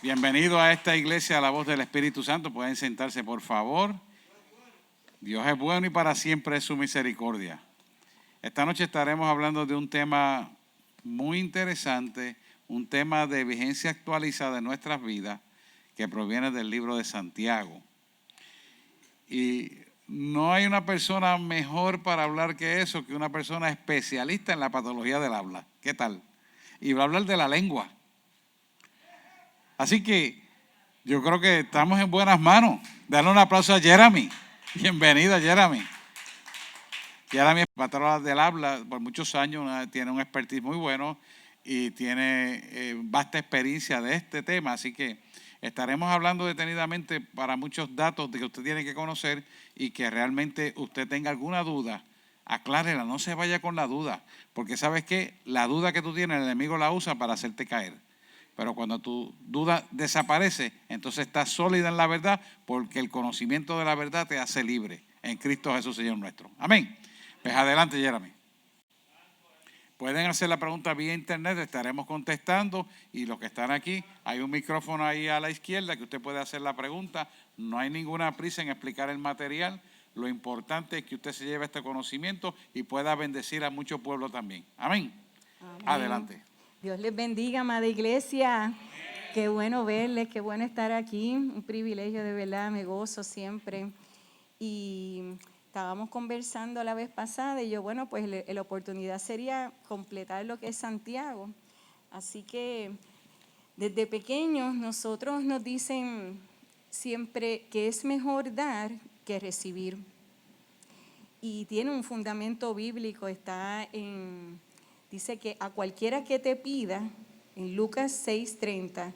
Bienvenido a esta iglesia, a la voz del Espíritu Santo. Pueden sentarse, por favor. Dios es bueno y para siempre es su misericordia. Esta noche estaremos hablando de un tema muy interesante, un tema de vigencia actualizada en nuestras vidas, que proviene del libro de Santiago. Y no hay una persona mejor para hablar que eso, que una persona especialista en la patología del habla. ¿Qué tal? Y va a hablar de la lengua. Así que yo creo que estamos en buenas manos. Dale un aplauso a Jeremy. Bienvenida, Jeremy. Jeremy es patrona del habla por muchos años, tiene un expertise muy bueno y tiene vasta experiencia de este tema. Así que estaremos hablando detenidamente para muchos datos de que usted tiene que conocer y que realmente usted tenga alguna duda, aclárela, no se vaya con la duda. Porque ¿sabes qué? La duda que tú tienes, el enemigo la usa para hacerte caer. Pero cuando tu duda desaparece, entonces estás sólida en la verdad, porque el conocimiento de la verdad te hace libre en Cristo Jesús, Señor nuestro. Amén. Pues adelante, Jeremy. Pueden hacer la pregunta vía internet, estaremos contestando. Y los que están aquí, hay un micrófono ahí a la izquierda que usted puede hacer la pregunta. No hay ninguna prisa en explicar el material. Lo importante es que usted se lleve este conocimiento y pueda bendecir a mucho pueblo también. Amén. Amén. Adelante. Dios les bendiga, amada iglesia. Qué bueno verles, qué bueno estar aquí. Un privilegio, de verdad, me gozo siempre. Y estábamos conversando la vez pasada y yo, bueno, pues la oportunidad sería completar lo que es Santiago. Así que desde pequeños nosotros nos dicen siempre que es mejor dar que recibir. Y tiene un fundamento bíblico, dice que a cualquiera que te pida, en Lucas 6:30,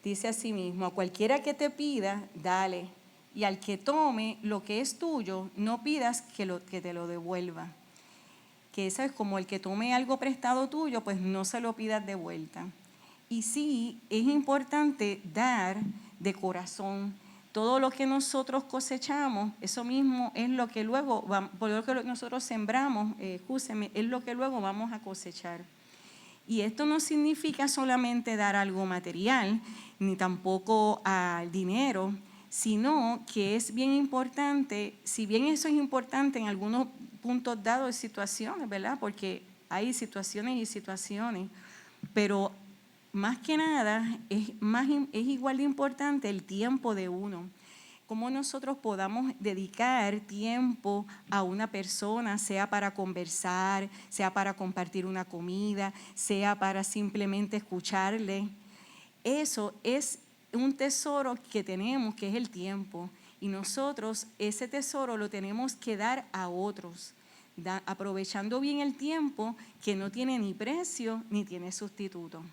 dice así mismo, a cualquiera que te pida, dale, y al que tome lo que es tuyo, no pidas que te lo devuelva. Que eso es como el que tome algo prestado tuyo, pues no se lo pidas de vuelta. Y sí, es importante dar de corazón. Todo lo que nosotros cosechamos, eso mismo es lo que luego, por lo que nosotros sembramos, es lo que luego vamos a cosechar. Y esto no significa solamente dar algo material, ni tampoco al dinero, sino que es bien importante, si bien eso es importante en algunos puntos dados de situaciones, ¿verdad? Porque hay situaciones y situaciones, pero más que nada es igual de importante el tiempo de uno. Cómo nosotros podamos dedicar tiempo a una persona, sea para conversar, sea para compartir una comida, sea para simplemente escucharle. Eso es un tesoro que tenemos, que es el tiempo. Y nosotros ese tesoro lo tenemos que dar a otros, aprovechando bien el tiempo que no tiene ni precio ni tiene sustituto.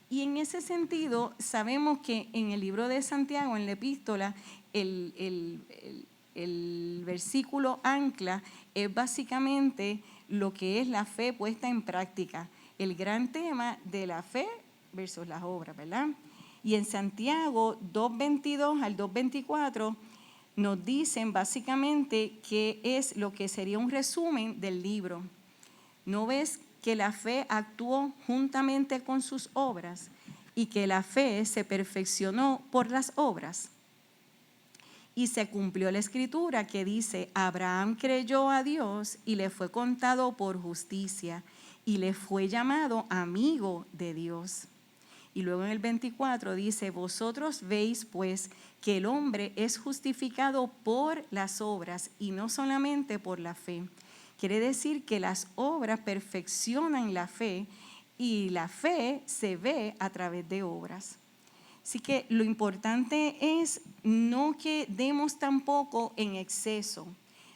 Y en ese sentido, sabemos que en el libro de Santiago, en la epístola, el versículo ancla es básicamente lo que es la fe puesta en práctica. El gran tema de la fe versus las obras, ¿verdad? Y en Santiago 2:22 al 2:24 nos dicen básicamente qué es lo que sería un resumen del libro. ¿No ves que la fe actuó juntamente con sus obras y que la fe se perfeccionó por las obras? Y se cumplió la escritura que dice, Abraham creyó a Dios y le fue contado por justicia y le fue llamado amigo de Dios. Y luego en el 24 dice, vosotros veis pues que el hombre es justificado por las obras y no solamente por la fe. Quiere decir que las obras perfeccionan la fe y la fe se ve a través de obras. Así que lo importante es no que demos tampoco en exceso.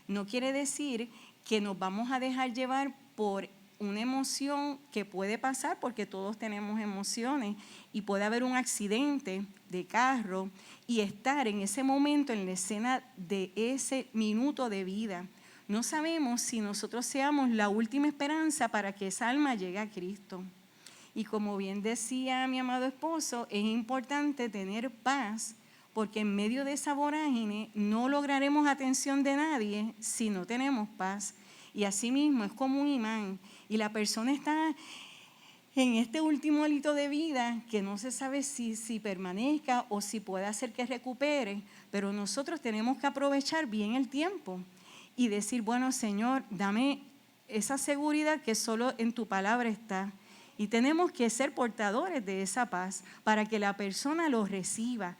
No quiere decir que nos vamos a dejar llevar por una emoción que puede pasar, porque todos tenemos emociones, y puede haber un accidente de carro y estar en ese momento en la escena de ese minuto de vida. No sabemos si nosotros seamos la última esperanza para que esa alma llegue a Cristo. Y como bien decía mi amado esposo, es importante tener paz, porque en medio de esa vorágine no lograremos atención de nadie si no tenemos paz. Y así mismo es como un imán. Y la persona está en este último hálito de vida, que no se sabe si permanezca o si puede hacer que recupere, pero nosotros tenemos que aprovechar bien el tiempo y decir, bueno, Señor, dame esa seguridad que solo en tu palabra está. Y tenemos que ser portadores de esa paz para que la persona lo reciba.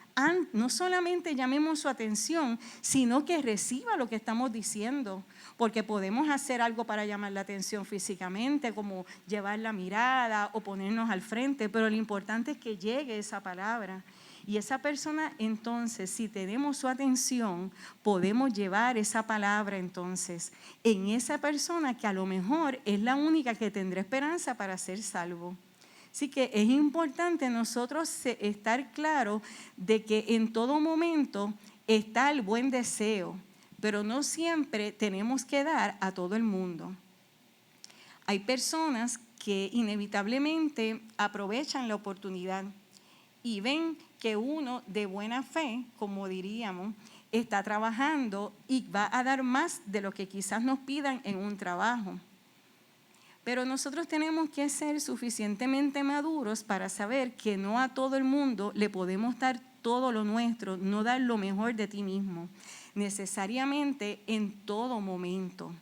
No solamente llamemos su atención, sino que reciba lo que estamos diciendo. Porque podemos hacer algo para llamar la atención físicamente, como llevar la mirada o ponernos al frente, pero lo importante es que llegue esa palabra. Y esa persona, entonces, si tenemos su atención, podemos llevar esa palabra, entonces, en esa persona que a lo mejor es la única que tendrá esperanza para ser salvo. Así que es importante nosotros estar claros de que en todo momento está el buen deseo, pero no siempre tenemos que dar a todo el mundo. Hay personas que inevitablemente aprovechan la oportunidad y ven que uno de buena fe, como diríamos, está trabajando y va a dar más de lo que quizás nos pidan en un trabajo. Pero nosotros tenemos que ser suficientemente maduros para saber que no a todo el mundo le podemos dar todo lo nuestro, no dar lo mejor de ti mismo, necesariamente en todo momento.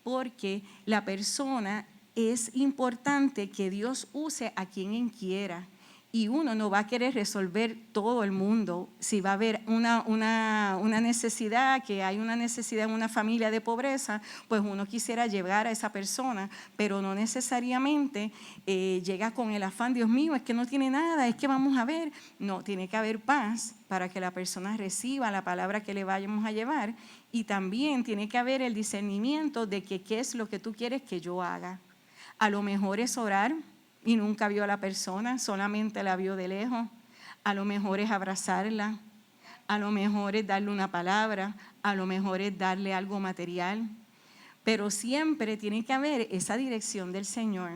Porque la persona es importante que Dios use a quien Él quiera. Y uno no va a querer resolver todo el mundo. Si va a haber una necesidad, que hay una necesidad en una familia de pobreza, pues uno quisiera llegar a esa persona, pero no necesariamente llega con el afán, Dios mío, es que no tiene nada, es que vamos a ver. No, tiene que haber paz para que la persona reciba la palabra que le vayamos a llevar, y también tiene que haber el discernimiento de que qué es lo que tú quieres que yo haga. A lo mejor es orar y nunca vio a la persona, solamente la vio de lejos. A lo mejor es abrazarla, a lo mejor es darle una palabra, a lo mejor es darle algo material. Pero siempre tiene que haber esa dirección del Señor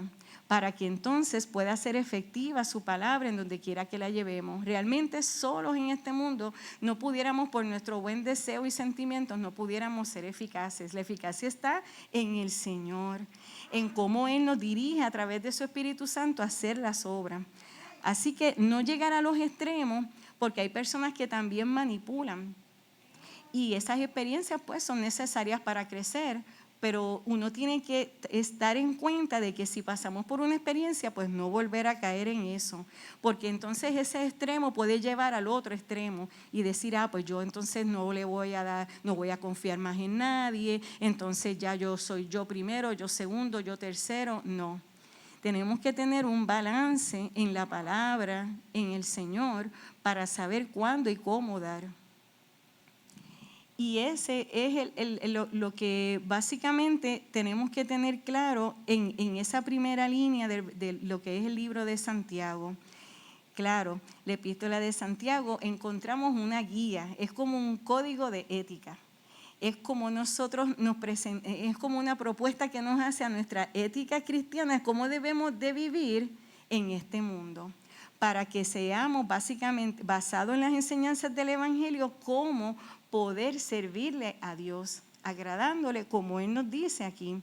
para que entonces pueda ser efectiva su palabra en donde quiera que la llevemos. Realmente solos en este mundo no pudiéramos, por nuestro buen deseo y sentimientos, no pudiéramos ser eficaces. La eficacia está en el Señor, en cómo Él nos dirige a través de su Espíritu Santo a hacer las obras. Así que no llegar a los extremos, porque hay personas que también manipulan. Y esas experiencias pues son necesarias para crecer, pero uno tiene que estar en cuenta de que si pasamos por una experiencia, pues no volver a caer en eso, porque entonces ese extremo puede llevar al otro extremo y decir, pues yo entonces no le voy a dar, no voy a confiar más en nadie, entonces ya yo soy yo primero, yo segundo, yo tercero. No. Tenemos que tener un balance en la palabra, en el Señor, para saber cuándo y cómo dar. Y ese es lo que básicamente tenemos que tener claro en esa primera línea de lo que es el libro de Santiago. Claro, la epístola de Santiago encontramos una guía, es como un código de ética. Es como nosotros es como una propuesta que nos hace a nuestra ética cristiana, cómo debemos de vivir en este mundo, para que seamos básicamente, basados en las enseñanzas del Evangelio, cómo poder servirle a Dios, agradándole como Él nos dice aquí.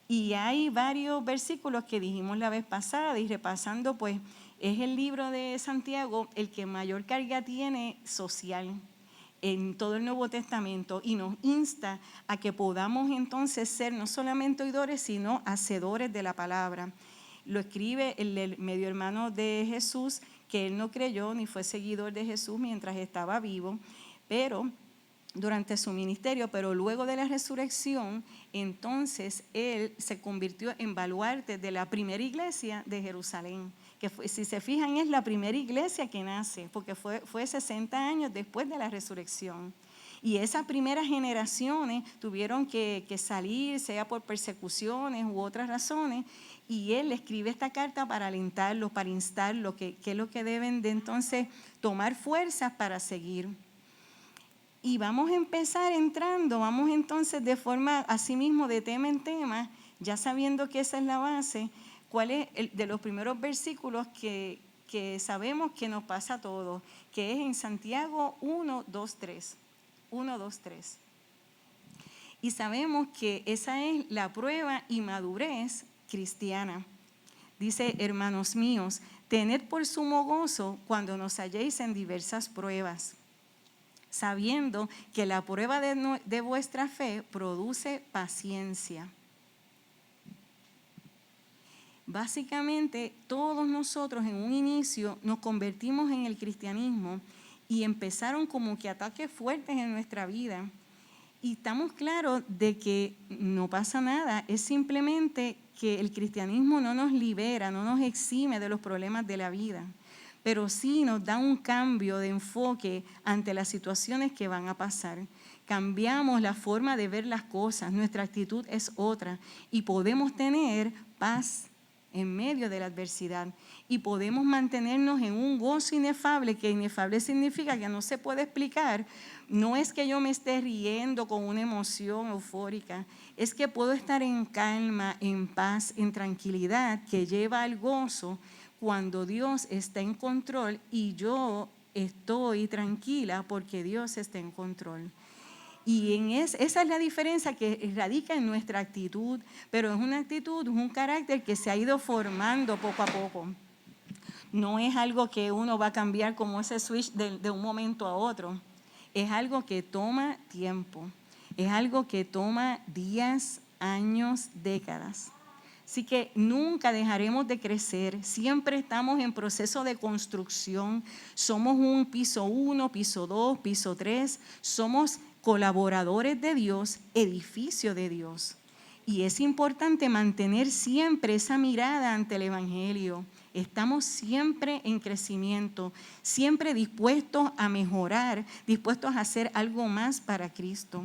Y hay varios versículos que dijimos la vez pasada, y repasando, pues es el libro de Santiago el que mayor carga tiene social en todo el Nuevo Testamento, y nos insta a que podamos entonces ser no solamente oidores, sino hacedores de la palabra. Lo escribe el medio hermano de Jesús, que él no creyó ni fue seguidor de Jesús mientras estaba vivo, pero durante su ministerio, pero luego de la resurrección, entonces él se convirtió en baluarte de la primera iglesia de Jerusalén, que fue, si se fijan, es la primera iglesia que nace, porque fue 60 años después de la resurrección. Y esas primeras generaciones tuvieron que salir, sea por persecuciones u otras razones, y él escribe esta carta para alentarlos, para instarlos, que es lo que deben de entonces tomar fuerzas para seguir. Y vamos a empezar vamos entonces de forma, así mismo, de tema en tema, ya sabiendo que esa es la base, cuál es de los primeros versículos que sabemos que nos pasa a todos, que es en Santiago 1, 2, 3. 1, 2, 3. Y sabemos que esa es la prueba y madurez cristiana. Dice, hermanos míos, tened por sumo gozo cuando nos halléis en diversas pruebas, sabiendo que la prueba de vuestra fe produce paciencia. Básicamente, todos nosotros en un inicio nos convertimos en el cristianismo y empezaron como que ataques fuertes en nuestra vida. Y estamos claros de que no pasa nada, es simplemente que el cristianismo no nos libera, no nos exime de los problemas de la vida, pero sí nos da un cambio de enfoque ante las situaciones que van a pasar. Cambiamos la forma de ver las cosas, nuestra actitud es otra y podemos tener paz en medio de la adversidad y podemos mantenernos en un gozo inefable, que inefable significa que no se puede explicar. No es que yo me esté riendo con una emoción eufórica, es que puedo estar en calma, en paz, en tranquilidad, que lleva al gozo cuando Dios está en control y yo estoy tranquila porque Dios está en control. Y esa es la diferencia que radica en nuestra actitud, pero es una actitud, es un carácter que se ha ido formando poco a poco. No es algo que uno va a cambiar como ese switch de un momento a otro. Es algo que toma tiempo, es algo que toma días, años, décadas. Así que nunca dejaremos de crecer, siempre estamos en proceso de construcción, somos un piso 1, piso 2, piso 3, somos colaboradores de Dios, edificio de Dios. Y es importante mantener siempre esa mirada ante el Evangelio. Estamos siempre en crecimiento, siempre dispuestos a mejorar, dispuestos a hacer algo más para Cristo.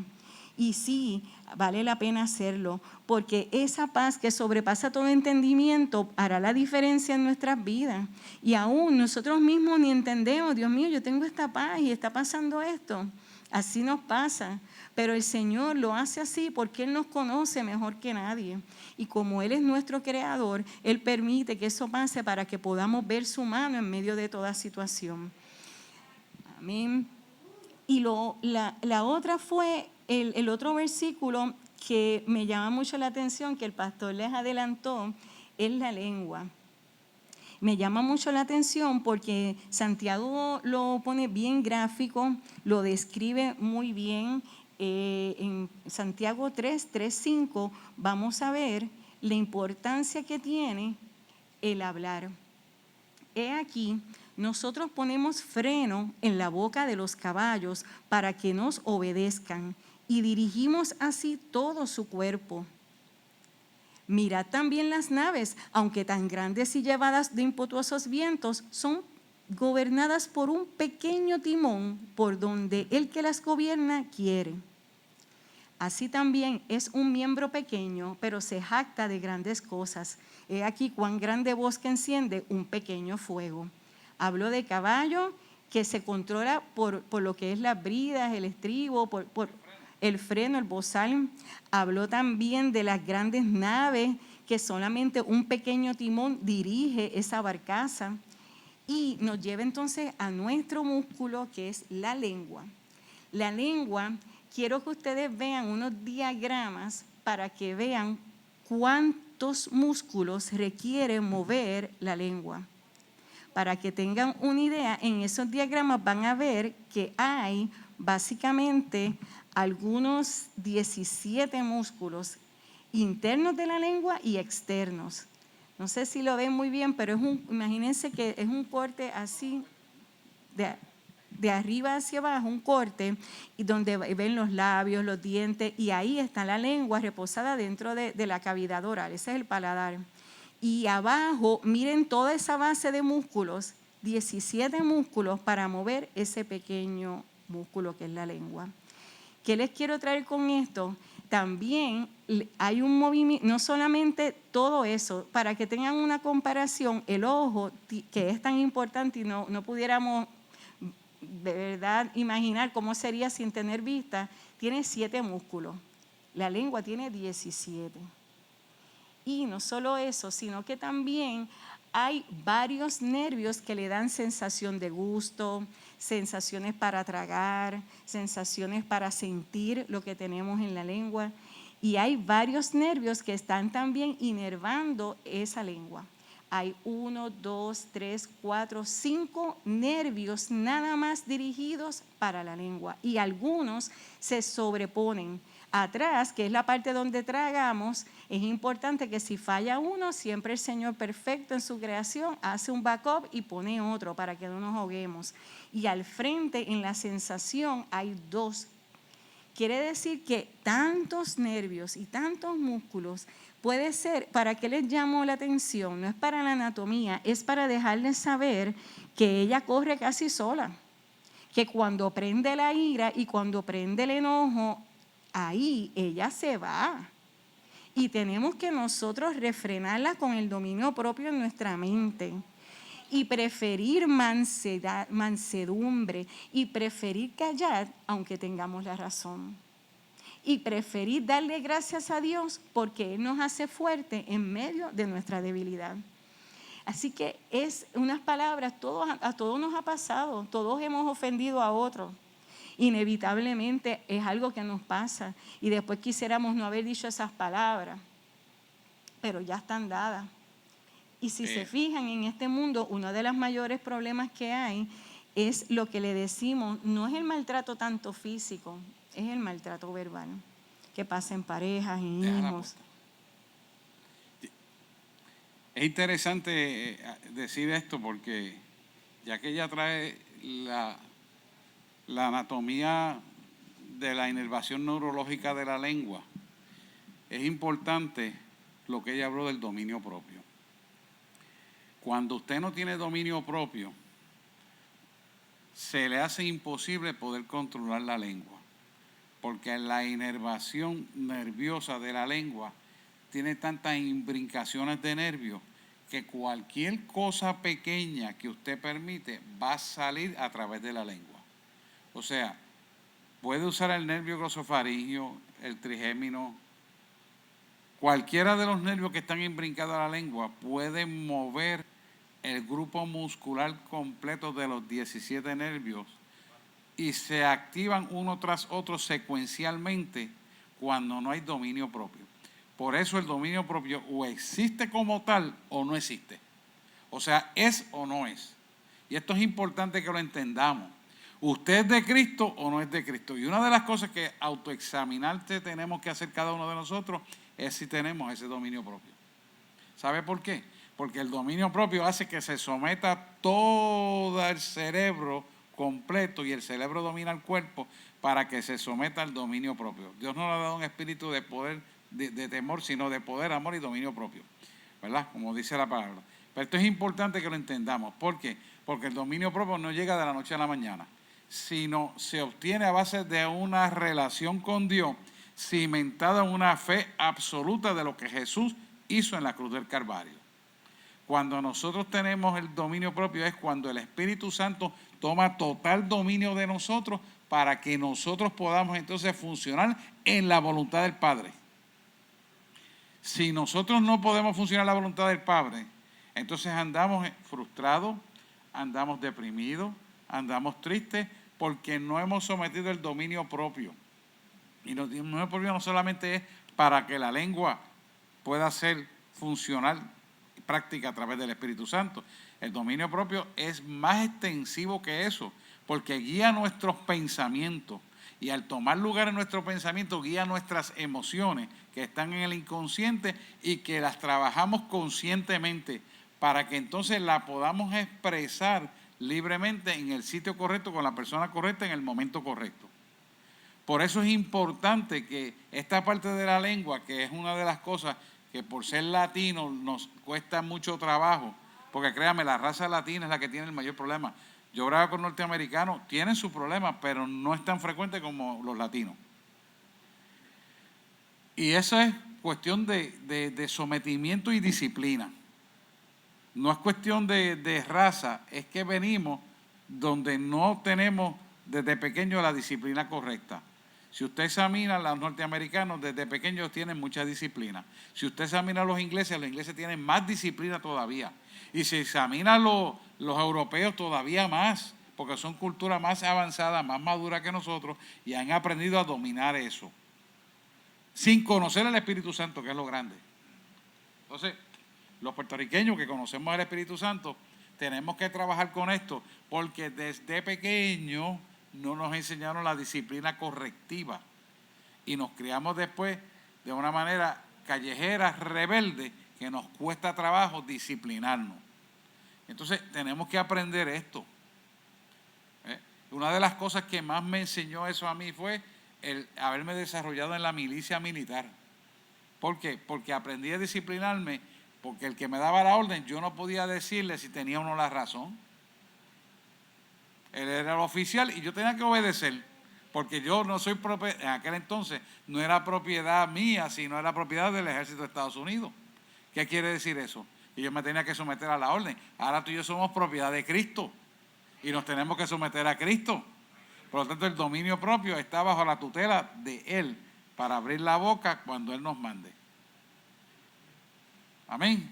Y sí, vale la pena hacerlo, porque esa paz que sobrepasa todo entendimiento hará la diferencia en nuestras vidas. Y aún nosotros mismos ni entendemos, Dios mío, yo tengo esta paz y está pasando esto. Así nos pasa, pero el Señor lo hace así porque Él nos conoce mejor que nadie. Y como Él es nuestro creador, Él permite que eso pase para que podamos ver su mano en medio de toda situación. Amén. Y la otra fue el otro versículo que me llama mucho la atención, que el pastor les adelantó, es la lengua. Me llama mucho la atención porque Santiago lo pone bien gráfico, lo describe muy bien. En Santiago 3:5 vamos a ver la importancia que tiene el hablar. He aquí, nosotros ponemos freno en la boca de los caballos para que nos obedezcan y dirigimos así todo su cuerpo. Mirad también las naves, aunque tan grandes y llevadas de impetuosos vientos, son gobernadas por un pequeño timón por donde el que las gobierna quiere. Así también es un miembro pequeño, pero se jacta de grandes cosas. He aquí cuán grande bosque enciende un pequeño fuego. Hablo de caballo que se controla por lo que es las bridas, el estribo, por el freno, el bozal. Habló también de las grandes naves que solamente un pequeño timón dirige esa barcaza. Y nos lleva entonces a nuestro músculo, que es la lengua. La lengua, quiero que ustedes vean unos diagramas para que vean cuántos músculos requiere mover la lengua. Para que tengan una idea, en esos diagramas van a ver que hay básicamente algunos 17 músculos internos de la lengua y externos. No sé si lo ven muy bien, pero imagínense que es un corte así, de arriba hacia abajo, un corte, y donde ven los labios, los dientes, y ahí está la lengua reposada dentro de la cavidad oral, ese es el paladar. Y abajo, miren toda esa base de músculos, 17 músculos para mover ese pequeño músculo que es la lengua. ¿Qué les quiero traer con esto? También hay un movimiento, no solamente todo eso, para que tengan una comparación, el ojo, que es tan importante y no pudiéramos de verdad imaginar cómo sería sin tener vista, tiene 7 músculos, la lengua tiene 17. Y no solo eso, sino que también hay varios nervios que le dan sensación de gusto, sensaciones para tragar, sensaciones para sentir lo que tenemos en la lengua. Y hay varios nervios que están también inervando esa lengua. hay 1, 2, 3, 4, 5 nervios nada más dirigidos para la lengua y algunos se sobreponen. Atrás, que es la parte donde tragamos, es importante que si falla uno, siempre el Señor perfecto en su creación hace un backup y pone otro para que no nos ahoguemos. Y al frente, en la sensación, hay 2. Quiere decir que tantos nervios y tantos músculos puede ser, ¿para qué les llamo la atención? No es para la anatomía, es para dejarles saber que ella corre casi sola, que cuando prende la ira y cuando prende el enojo, ahí ella se va. Y tenemos que nosotros refrenarla con el dominio propio en nuestra mente. Y preferir mansedumbre y preferir callar aunque tengamos la razón. Y preferir darle gracias a Dios porque Él nos hace fuerte en medio de nuestra debilidad. Así que es unas palabras, a todos nos ha pasado, todos hemos ofendido a otros. Inevitablemente es algo que nos pasa y después quisiéramos no haber dicho esas palabras, pero ya están dadas. Y si se fijan en este mundo, uno de los mayores problemas que hay es lo que le decimos, no es el maltrato tanto físico, es el maltrato verbal, que pasa en parejas, en hijos. Es interesante decir esto porque ya que ella trae la anatomía de la inervación neurológica de la lengua, es importante lo que ella habló del dominio propio. Cuando usted no tiene dominio propio, se le hace imposible poder controlar la lengua, porque la inervación nerviosa de la lengua tiene tantas imbricaciones de nervios que cualquier cosa pequeña que usted permite va a salir a través de la lengua. O sea, puede usar el nervio glosofaringio, el trigémino, cualquiera de los nervios que están imbrincados a la lengua puede mover el grupo muscular completo de los 17 nervios y se activan uno tras otro secuencialmente cuando no hay dominio propio. Por eso el dominio propio o existe como tal o no existe. O sea, es o no es. Y esto es importante que lo entendamos. ¿Usted es de Cristo o no es de Cristo? Y una de las cosas que autoexaminarte tenemos que hacer cada uno de nosotros es si tenemos ese dominio propio. ¿Sabe por qué? Porque el dominio propio hace que se someta todo el cerebro completo y el cerebro domina el cuerpo para que se someta al dominio propio. Dios no le ha dado un espíritu de poder, de temor, sino de poder, amor y dominio propio, ¿verdad? Como dice la palabra. Pero esto es importante que lo entendamos. ¿Por qué? Porque el dominio propio no llega de la noche a la mañana, sino se obtiene a base de una relación con Dios cimentada en una fe absoluta de lo que Jesús hizo en la cruz del Calvario. Cuando nosotros tenemos el dominio propio es cuando el Espíritu Santo toma total dominio de nosotros para que nosotros podamos entonces funcionar en la voluntad del Padre. Si nosotros no podemos funcionar en la voluntad del Padre, entonces andamos frustrados, andamos deprimidos, andamos tristes porque no hemos sometido el dominio propio. Y el dominio propio no solamente es para que la lengua pueda ser funcional y práctica a través del Espíritu Santo. El dominio propio es más extensivo que eso, porque guía nuestros pensamientos y al tomar lugar en nuestros pensamientos guía nuestras emociones que están en el inconsciente y que las trabajamos conscientemente para que entonces la podamos expresar libremente en el sitio correcto, con la persona correcta, en el momento correcto. Por eso es importante que esta parte de la lengua, que es una de las cosas que por ser latino nos cuesta mucho trabajo, porque créanme, la raza latina es la que tiene el mayor problema. Yo grabo con norteamericanos, tienen sus problemas, pero no es tan frecuente como los latinos. Y eso es cuestión de sometimiento y disciplina. No es cuestión de raza, es que venimos donde no tenemos desde pequeño la disciplina correcta. Si usted examina a los norteamericanos, desde pequeños tienen mucha disciplina. Si usted examina a los ingleses tienen más disciplina todavía. Y si examina a los europeos, todavía más, porque son culturas más avanzadas, más maduras que nosotros, y han aprendido a dominar eso, sin conocer al Espíritu Santo, que es lo grande. Entonces, los puertorriqueños que conocemos el Espíritu Santo, tenemos que trabajar con esto, porque desde pequeño no nos enseñaron la disciplina correctiva y nos criamos después de una manera callejera, rebelde, que nos cuesta trabajo disciplinarnos. Entonces tenemos que aprender esto. Una de las cosas que más me enseñó eso a mí fue el haberme desarrollado en la milicia militar. ¿Por qué? Porque aprendí a disciplinarme, porque el que me daba la orden, yo no podía decirle si tenía o no la razón. Él era el oficial y yo tenía que obedecer, porque yo no soy en aquel entonces no era propiedad mía, sino era propiedad del Ejército de Estados Unidos. ¿Qué quiere decir eso? Y yo me tenía que someter a la orden. Ahora tú y yo somos propiedad de Cristo y nos tenemos que someter a Cristo. Por lo tanto, el dominio propio está bajo la tutela de Él para abrir la boca cuando Él nos mande. Amén.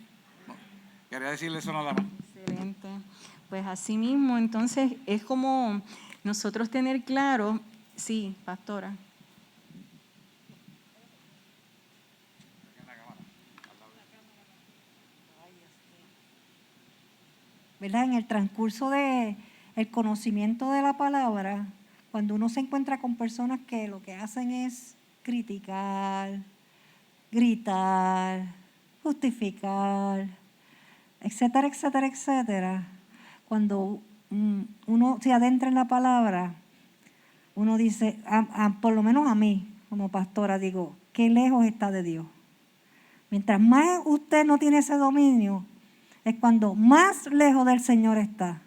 Quería decirle eso nada más. Excelente. Pues así mismo, entonces es como nosotros tener claro, sí, pastora. ¿Verdad? En el transcurso del conocimiento de la palabra, cuando uno se encuentra con personas que lo que hacen es criticar, gritar, justificar, etcétera, etcétera, etcétera, cuando uno se adentra en la palabra, uno dice, por lo menos a mí, como pastora, digo, qué lejos está de Dios. Mientras más usted no tiene ese dominio, es cuando más lejos del Señor está.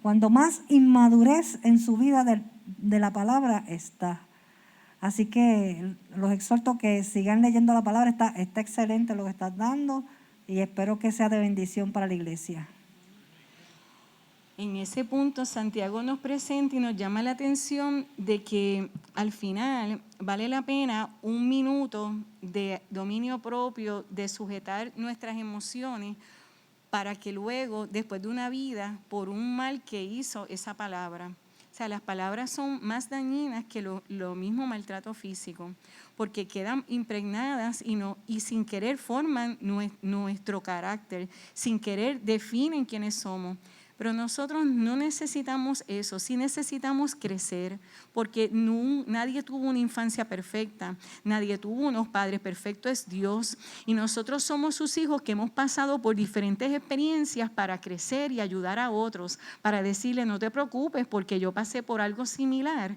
Cuando más inmadurez en su vida de la palabra está. Así que los exhorto que sigan leyendo la palabra. Está excelente lo que estás dando y espero que sea de bendición para la iglesia. En ese punto, Santiago nos presenta y nos llama la atención de que al final vale la pena 1 minuto de dominio propio, de sujetar nuestras emociones, para que luego, después de una vida, por un mal que hizo esa palabra. O sea, las palabras son más dañinas que lo mismo maltrato físico, porque quedan impregnadas y sin querer forman nuestro carácter, sin querer definen quiénes somos. Pero nosotros no necesitamos eso, sí necesitamos crecer, porque nadie tuvo una infancia perfecta, nadie tuvo unos padres perfectos, es Dios. Y nosotros somos sus hijos que hemos pasado por diferentes experiencias para crecer y ayudar a otros, para decirle, no te preocupes porque yo pasé por algo similar.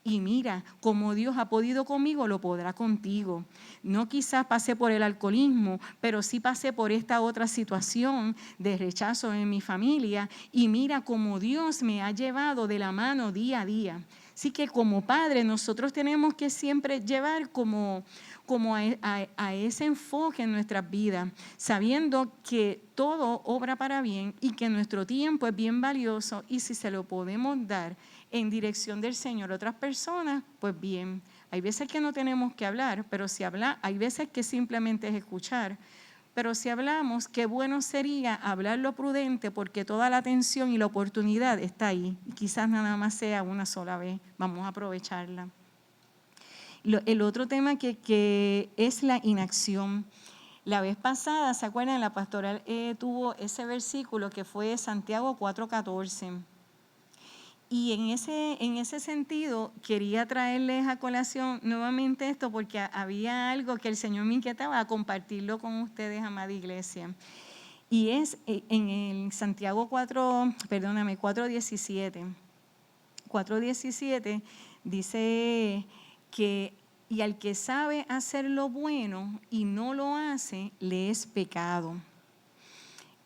Y mira, como Dios ha podido conmigo, lo podrá contigo. No quizás pasé por el alcoholismo, pero sí pasé por esta otra situación de rechazo en mi familia. Y mira cómo Dios me ha llevado de la mano día a día. Así que como padres nosotros tenemos que siempre llevar como a ese enfoque en nuestras vidas, sabiendo que todo obra para bien y que nuestro tiempo es bien valioso y si se lo podemos dar en dirección del Señor a otras personas, pues bien. Hay veces que no tenemos que hablar, pero si hay veces que simplemente es escuchar. Pero si hablamos, qué bueno sería hablar lo prudente porque toda la atención y la oportunidad está ahí. Y quizás nada más sea una sola vez. Vamos a aprovecharla. El otro tema que es la inacción. La vez pasada, ¿se acuerdan? La pastoral tuvo ese versículo que fue Santiago 4:14. Y en ese sentido, quería traerles a colación nuevamente esto porque había algo que el Señor me inquietaba a compartirlo con ustedes, amada iglesia. Y es en el Santiago 4:17. 4:17 dice que, y al que sabe hacer lo bueno y no lo hace, le es pecado.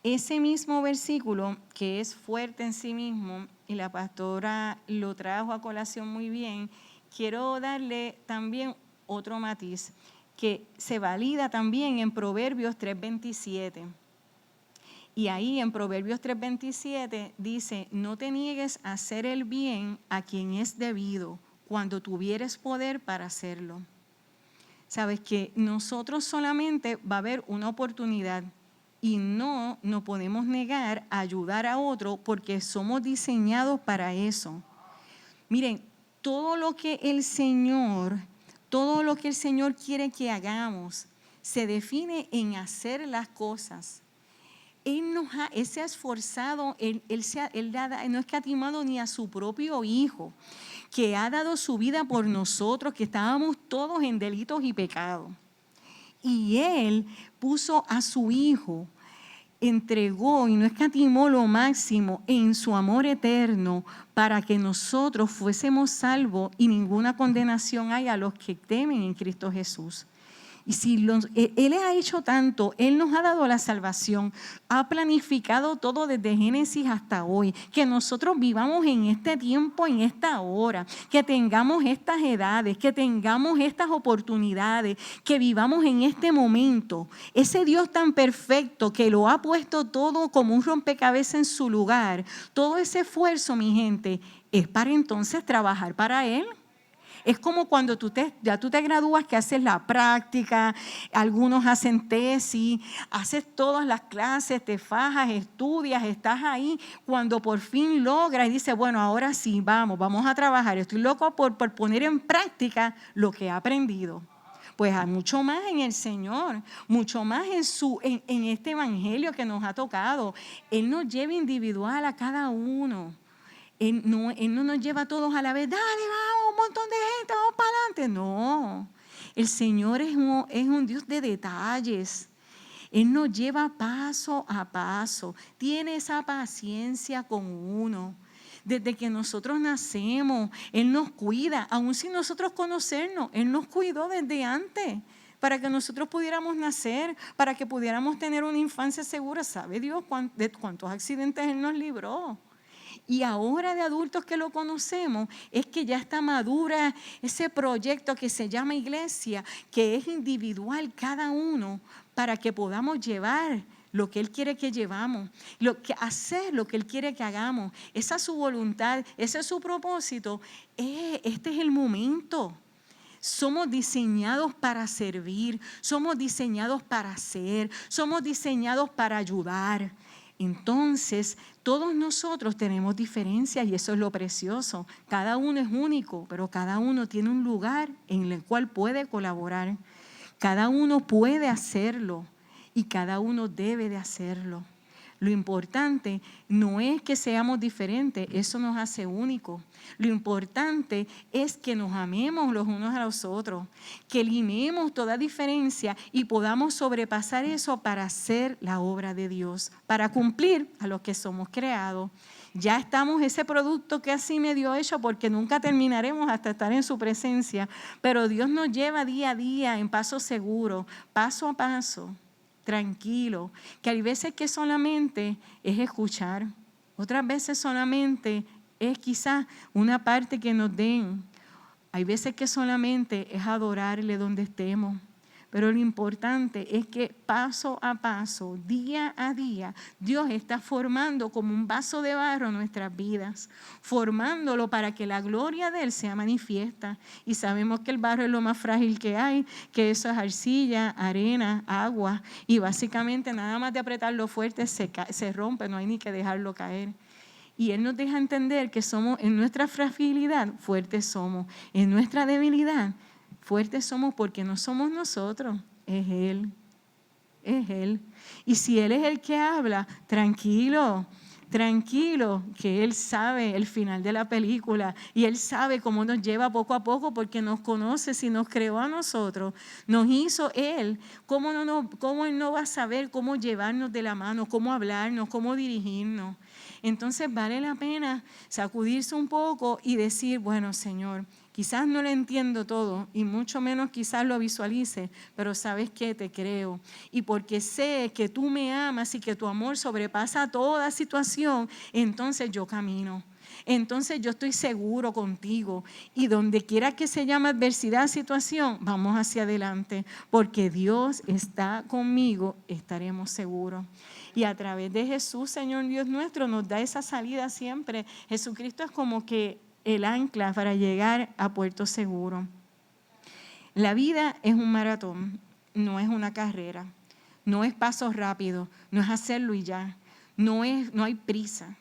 Ese mismo versículo, que es fuerte en sí mismo, y la pastora lo trajo a colación muy bien, quiero darle también otro matiz, que se valida también en Proverbios 3:27. Y ahí en Proverbios 3:27 dice, no te niegues a hacer el bien a quien es debido, cuando tuvieres poder para hacerlo. Sabes que nosotros solamente va a haber una oportunidad, y no nos podemos negar a ayudar a otro porque somos diseñados para eso. Miren, todo lo que el Señor quiere que hagamos, se define en hacer las cosas. Él se ha esforzado, él no ha escatimado ni a su propio Hijo, que ha dado su vida por nosotros, que estábamos todos en delitos y pecados. Y Él puso a su Hijo, entregó y no escatimó lo máximo en su amor eterno para que nosotros fuésemos salvos y ninguna condenación hay a los que temen en Cristo Jesús. Y si Él ha hecho tanto, Él nos ha dado la salvación, ha planificado todo desde Génesis hasta hoy, que nosotros vivamos en este tiempo, en esta hora, que tengamos estas edades, que tengamos estas oportunidades, que vivamos en este momento. Ese Dios tan perfecto que lo ha puesto todo como un rompecabezas en su lugar, todo ese esfuerzo, mi gente, es para entonces trabajar para Él. Es como cuando tú te gradúas, que haces la práctica, algunos hacen tesis, haces todas las clases, te fajas, estudias, estás ahí. Cuando por fin logras y dices, bueno, ahora sí, vamos a trabajar. Estoy loco por poner en práctica lo que he aprendido. Pues hay mucho más en el Señor, mucho más en este evangelio que nos ha tocado. Él nos lleva individual a cada uno. Él no nos lleva a todos a la vez, dale, vamos, un montón de gente, vamos para adelante. No, el Señor es un Dios de detalles. Él nos lleva paso a paso, tiene esa paciencia con uno. Desde que nosotros nacemos, Él nos cuida, aun sin nosotros conocernos, Él nos cuidó desde antes, para que nosotros pudiéramos nacer, para que pudiéramos tener una infancia segura. ¿Sabe Dios de cuántos accidentes Él nos libró? Y ahora de adultos que lo conocemos, es que ya está madura ese proyecto que se llama iglesia, que es individual cada uno, para que podamos llevar lo que Él quiere que llevamos, hacer lo que Él quiere que hagamos. Esa es su voluntad, ese es su propósito. Este es el momento. Somos diseñados para servir, somos diseñados para hacer, somos diseñados para ayudar. Entonces, todos nosotros tenemos diferencias y eso es lo precioso. Cada uno es único, pero cada uno tiene un lugar en el cual puede colaborar. Cada uno puede hacerlo y cada uno debe de hacerlo. Lo importante no es que seamos diferentes, eso nos hace únicos. Lo importante es que nos amemos los unos a los otros, que eliminemos toda diferencia y podamos sobrepasar eso para hacer la obra de Dios, para cumplir a lo que somos creados. Ya estamos ese producto que así medio hecho, porque nunca terminaremos hasta estar en su presencia, pero Dios nos lleva día a día en paso seguro, paso a paso. Tranquilo, que hay veces que solamente es escuchar, otras veces solamente es quizás una parte que nos den, hay veces que solamente es adorarle donde estemos, pero lo importante es que paso a paso, día a día, Dios está formando como un vaso de barro nuestras vidas, formándolo para que la gloria de Él sea manifiesta. Y sabemos que el barro es lo más frágil que hay, que eso es arcilla, arena, agua, y básicamente nada más de apretarlo fuerte se rompe, no hay ni que dejarlo caer. Y Él nos deja entender que somos, en nuestra fragilidad, fuertes somos, en nuestra debilidad, fuertes somos, porque no somos nosotros, es Él, es Él. Y si Él es el que habla, tranquilo, que Él sabe el final de la película y Él sabe cómo nos lleva poco a poco, porque nos conoce, si nos creó a nosotros, nos hizo Él. ¿Cómo Él no va a saber cómo llevarnos de la mano, cómo hablarnos, cómo dirigirnos? Entonces vale la pena sacudirse un poco y decir, bueno, Señor, quizás no lo entiendo todo y mucho menos quizás lo visualice, pero ¿sabes qué? Te creo. Y porque sé que tú me amas y que tu amor sobrepasa toda situación, entonces yo camino. Entonces yo estoy seguro contigo, y donde quiera que se llame adversidad, situación, vamos hacia adelante, porque Dios está conmigo, estaremos seguros. Y a través de Jesús, Señor Dios nuestro, nos da esa salida siempre. Jesucristo es como que el ancla para llegar a puerto seguro. La vida es un maratón, no es una carrera, no es pasos rápidos, no es hacerlo y ya, no hay prisa,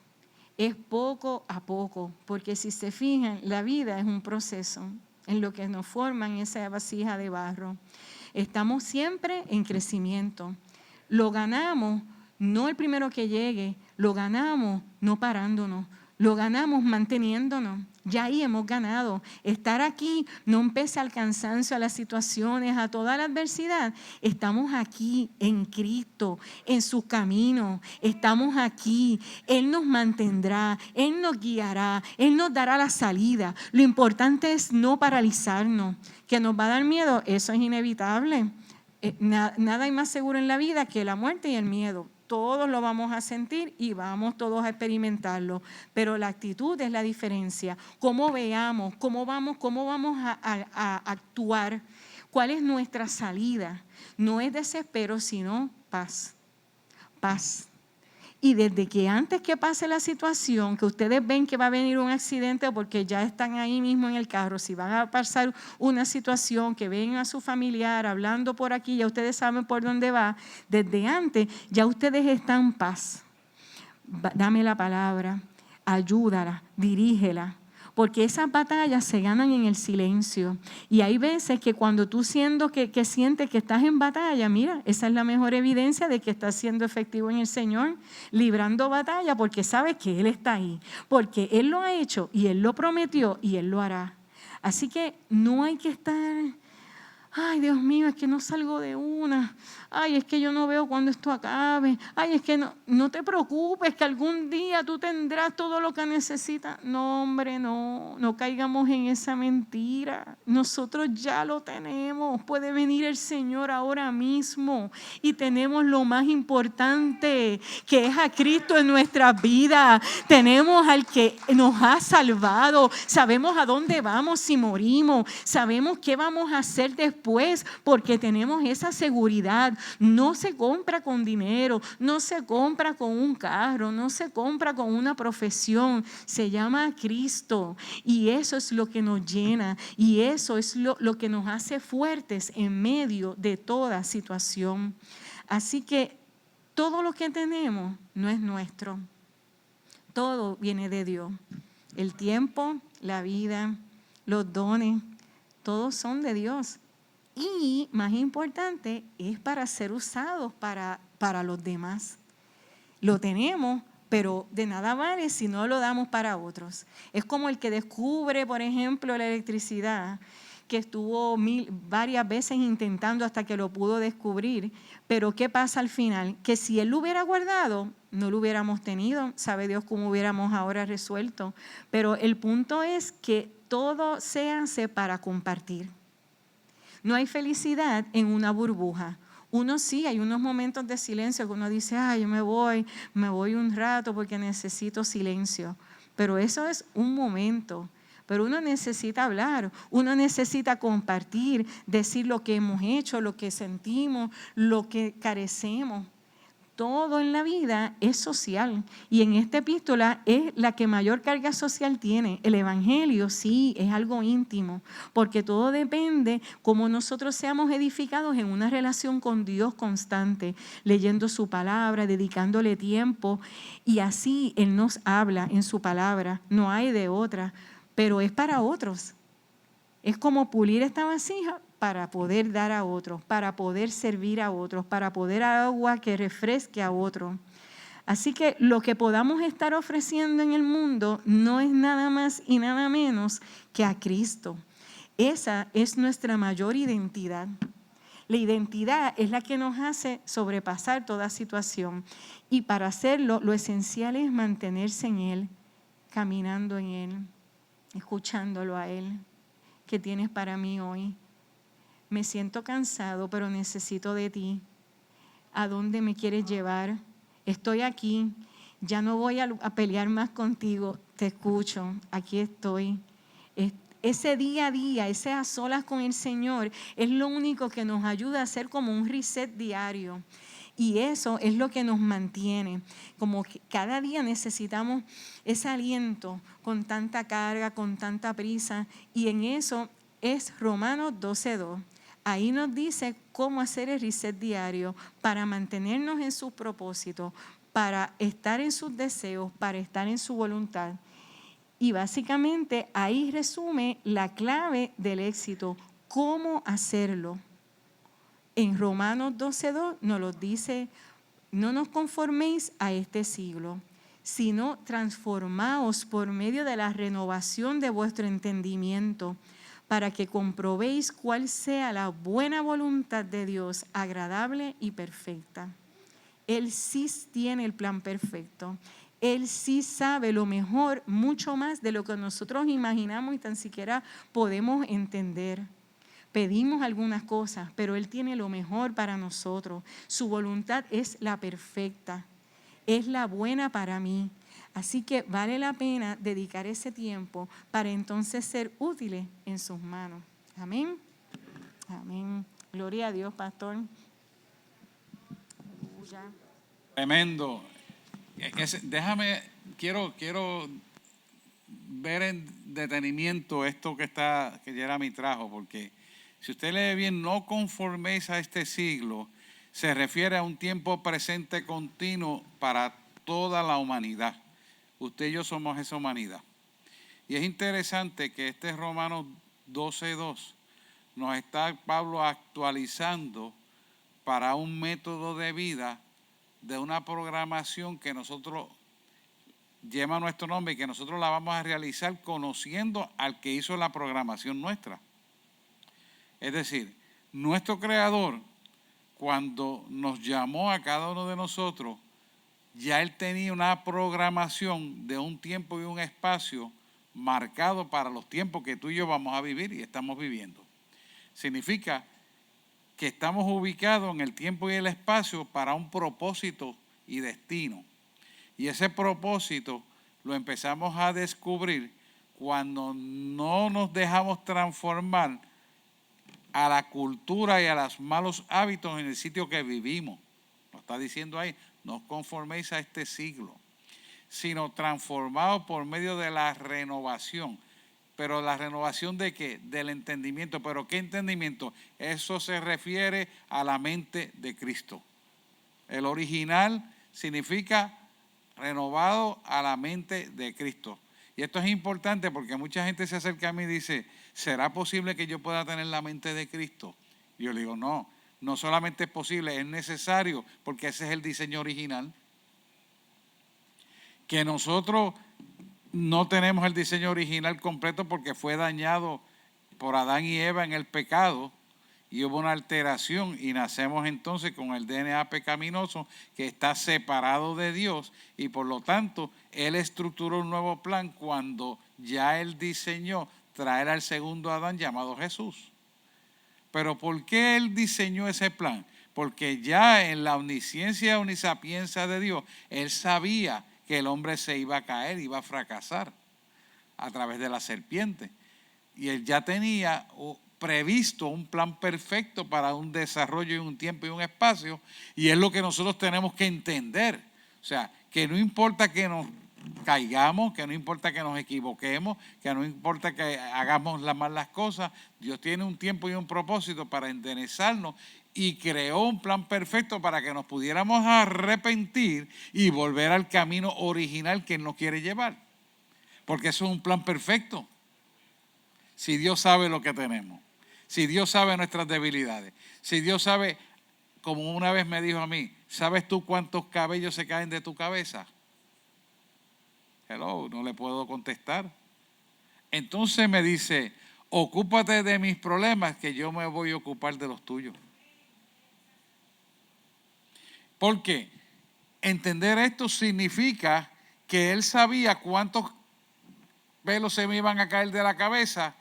es poco a poco, porque si se fijan, la vida es un proceso en lo que nos forman esa vasija de barro. Estamos siempre en crecimiento. Lo ganamos, no el primero que llegue, lo ganamos no parándonos, lo ganamos manteniéndonos. Ya ahí hemos ganado. Estar aquí no pese al cansancio, a las situaciones, a toda la adversidad. Estamos aquí en Cristo, en su camino. Estamos aquí. Él nos mantendrá, Él nos guiará, Él nos dará la salida. Lo importante es no paralizarnos. Que nos va a dar miedo, eso es inevitable. Nada hay más seguro en la vida que la muerte y el miedo. Todos lo vamos a sentir y vamos todos a experimentarlo, pero la actitud es la diferencia. Cómo veamos, cómo vamos a actuar, cuál es nuestra salida. No es desespero, sino paz. Paz. Y desde que antes que pase la situación, que ustedes ven que va a venir un accidente porque ya están ahí mismo en el carro, si van a pasar una situación, que ven a su familiar hablando por aquí, ya ustedes saben por dónde va, desde antes ya ustedes están en paz. Dame la palabra, ayúdala, dirígela. Porque esas batallas se ganan en el silencio. Y hay veces que cuando tú sientes que estás en batalla, mira, esa es la mejor evidencia de que estás siendo efectivo en el Señor, librando batalla, porque sabes que Él está ahí. Porque Él lo ha hecho y Él lo prometió y Él lo hará. Así que no hay que estar, ay Dios mío, es que no salgo de una. Ay, es que yo no veo cuando esto acabe. Ay, es que no te preocupes, que algún día tú tendrás todo lo que necesitas. No, hombre, no caigamos en esa mentira. Nosotros ya lo tenemos. Puede venir el Señor ahora mismo y tenemos lo más importante, que es a Cristo en nuestra vida. Tenemos al que nos ha salvado. Sabemos a dónde vamos si morimos. Sabemos qué vamos a hacer después porque tenemos esa seguridad. No se compra con dinero, no se compra con un carro, no se compra con una profesión. Se llama Cristo y eso es lo que nos llena y eso es lo que nos hace fuertes en medio de toda situación. Así que todo lo que tenemos no es nuestro. Todo viene de Dios. El tiempo, la vida, los dones, todos son de Dios. Y más importante, es para ser usados para los demás. Lo tenemos, pero de nada vale si no lo damos para otros. Es como el que descubre, por ejemplo, la electricidad, que estuvo varias veces intentando hasta que lo pudo descubrir. Pero ¿qué pasa al final? Que si él lo hubiera guardado, no lo hubiéramos tenido. Sabe Dios cómo hubiéramos ahora resuelto. Pero el punto es que todo se hace para compartir. No hay felicidad en una burbuja. Uno sí, hay unos momentos de silencio que uno dice, yo me voy un rato porque necesito silencio. Pero eso es un momento. Pero uno necesita hablar, uno necesita compartir, decir lo que hemos hecho, lo que sentimos, lo que carecemos. Todo en la vida es social y en esta epístola es la que mayor carga social tiene. El evangelio sí es algo íntimo porque todo depende cómo nosotros seamos edificados en una relación con Dios constante, leyendo su palabra, dedicándole tiempo y así Él nos habla en su palabra, no hay de otra, pero es para otros. Es como pulir esta vasija para poder dar a otros, para poder servir a otros, para poder agua que refresque a otros. Así que lo que podamos estar ofreciendo en el mundo no es nada más y nada menos que a Cristo. Esa es nuestra mayor identidad. La identidad es la que nos hace sobrepasar toda situación. Y para hacerlo, lo esencial es mantenerse en Él, caminando en Él, escuchándolo a Él. ¿Qué tienes para mí hoy? Me siento cansado, pero necesito de ti. ¿A dónde me quieres llevar? Estoy aquí. Ya no voy a pelear más contigo. Te escucho. Aquí estoy. Ese día a día, ese a solas con el Señor, es lo único que nos ayuda a hacer como un reset diario. Y eso es lo que nos mantiene. Como que cada día necesitamos ese aliento con tanta carga, con tanta prisa. Y en eso es Romanos 12:2. Ahí nos dice cómo hacer el reset diario para mantenernos en sus propósitos, para estar en sus deseos, para estar en su voluntad. Y básicamente ahí resume la clave del éxito, cómo hacerlo. En Romanos 12:2 nos lo dice, no nos conforméis a este siglo, sino transformaos por medio de la renovación de vuestro entendimiento, para que comprobéis cuál sea la buena voluntad de Dios, agradable y perfecta. Él sí tiene el plan perfecto. Él sí sabe lo mejor, mucho más de lo que nosotros imaginamos y tan siquiera podemos entender. Pedimos algunas cosas, pero Él tiene lo mejor para nosotros. Su voluntad es la perfecta, es la buena para mí. Así que vale la pena dedicar ese tiempo para entonces ser útiles en sus manos. Amén. Amén. Gloria a Dios, pastor. Aleluya. Tremendo. Quiero ver en detenimiento esto que Jeremy trajo, porque si usted lee bien, no conforméis a este siglo, se refiere a un tiempo presente continuo para toda la humanidad. Usted y yo somos esa humanidad. Y es interesante que este Romanos 12:2 nos está Pablo actualizando para un método de vida de una programación que nosotros lleva nuestro nombre y que nosotros la vamos a realizar conociendo al que hizo la programación nuestra. Es decir, nuestro Creador, cuando nos llamó a cada uno de nosotros, ya Él tenía una programación de un tiempo y un espacio marcado para los tiempos que tú y yo vamos a vivir y estamos viviendo. Significa que estamos ubicados en el tiempo y el espacio para un propósito y destino. Y ese propósito lo empezamos a descubrir cuando no nos dejamos transformar a la cultura y a los malos hábitos en el sitio que vivimos. Nos está diciendo ahí, no os conforméis a este siglo, sino transformados por medio de la renovación. Pero la renovación ¿de qué? Del entendimiento. ¿Pero qué entendimiento? Eso se refiere a la mente de Cristo. El original significa renovado a la mente de Cristo. Y esto es importante porque mucha gente se acerca a mí y dice, ¿será posible que yo pueda tener la mente de Cristo? Y yo le digo, no, no solamente es posible, es necesario, porque ese es el diseño original. Que nosotros no tenemos el diseño original completo porque fue dañado por Adán y Eva en el pecado y hubo una alteración y nacemos entonces con el DNA pecaminoso que está separado de Dios y por lo tanto Él estructuró un nuevo plan cuando ya Él diseñó traer al segundo Adán llamado Jesús. Pero ¿por qué Él diseñó ese plan? Porque ya en la omnisciencia y omnisapiencia de Dios, Él sabía que el hombre se iba a caer, iba a fracasar a través de la serpiente. Y Él ya tenía previsto un plan perfecto para un desarrollo y un tiempo y un espacio, y es lo que nosotros tenemos que entender. O sea, que no importa que nos caigamos, que no importa que nos equivoquemos, que no importa que hagamos las malas cosas, Dios tiene un tiempo y un propósito para enderezarnos y creó un plan perfecto para que nos pudiéramos arrepentir y volver al camino original que Él nos quiere llevar. Porque eso es un plan perfecto. Si Dios sabe lo que tenemos, si Dios sabe nuestras debilidades, si Dios sabe, como una vez me dijo a mí, ¿sabes tú cuántos cabellos se caen de tu cabeza? Hello, no le puedo contestar. Entonces me dice, ocúpate de mis problemas que yo me voy a ocupar de los tuyos. Porque entender esto significa que Él sabía cuántos pelos se me iban a caer de la cabeza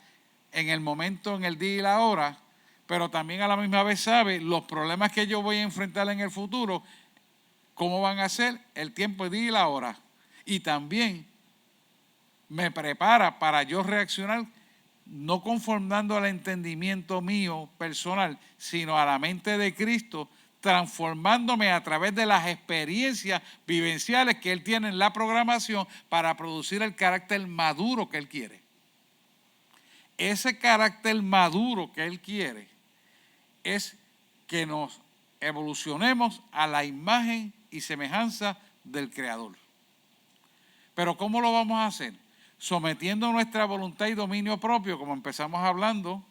en el momento, en el día y la hora, pero también a la misma vez sabe los problemas que yo voy a enfrentar en el futuro, cómo van a ser el tiempo, el día y la hora. Y también me prepara para yo reaccionar no conformando al entendimiento mío personal, sino a la mente de Cristo, transformándome a través de las experiencias vivenciales que Él tiene en la programación para producir el carácter maduro que Él quiere. Ese carácter maduro que Él quiere es que nos evolucionemos a la imagen y semejanza del Creador. Pero ¿cómo lo vamos a hacer? Sometiendo nuestra voluntad y dominio propio, como empezamos hablando,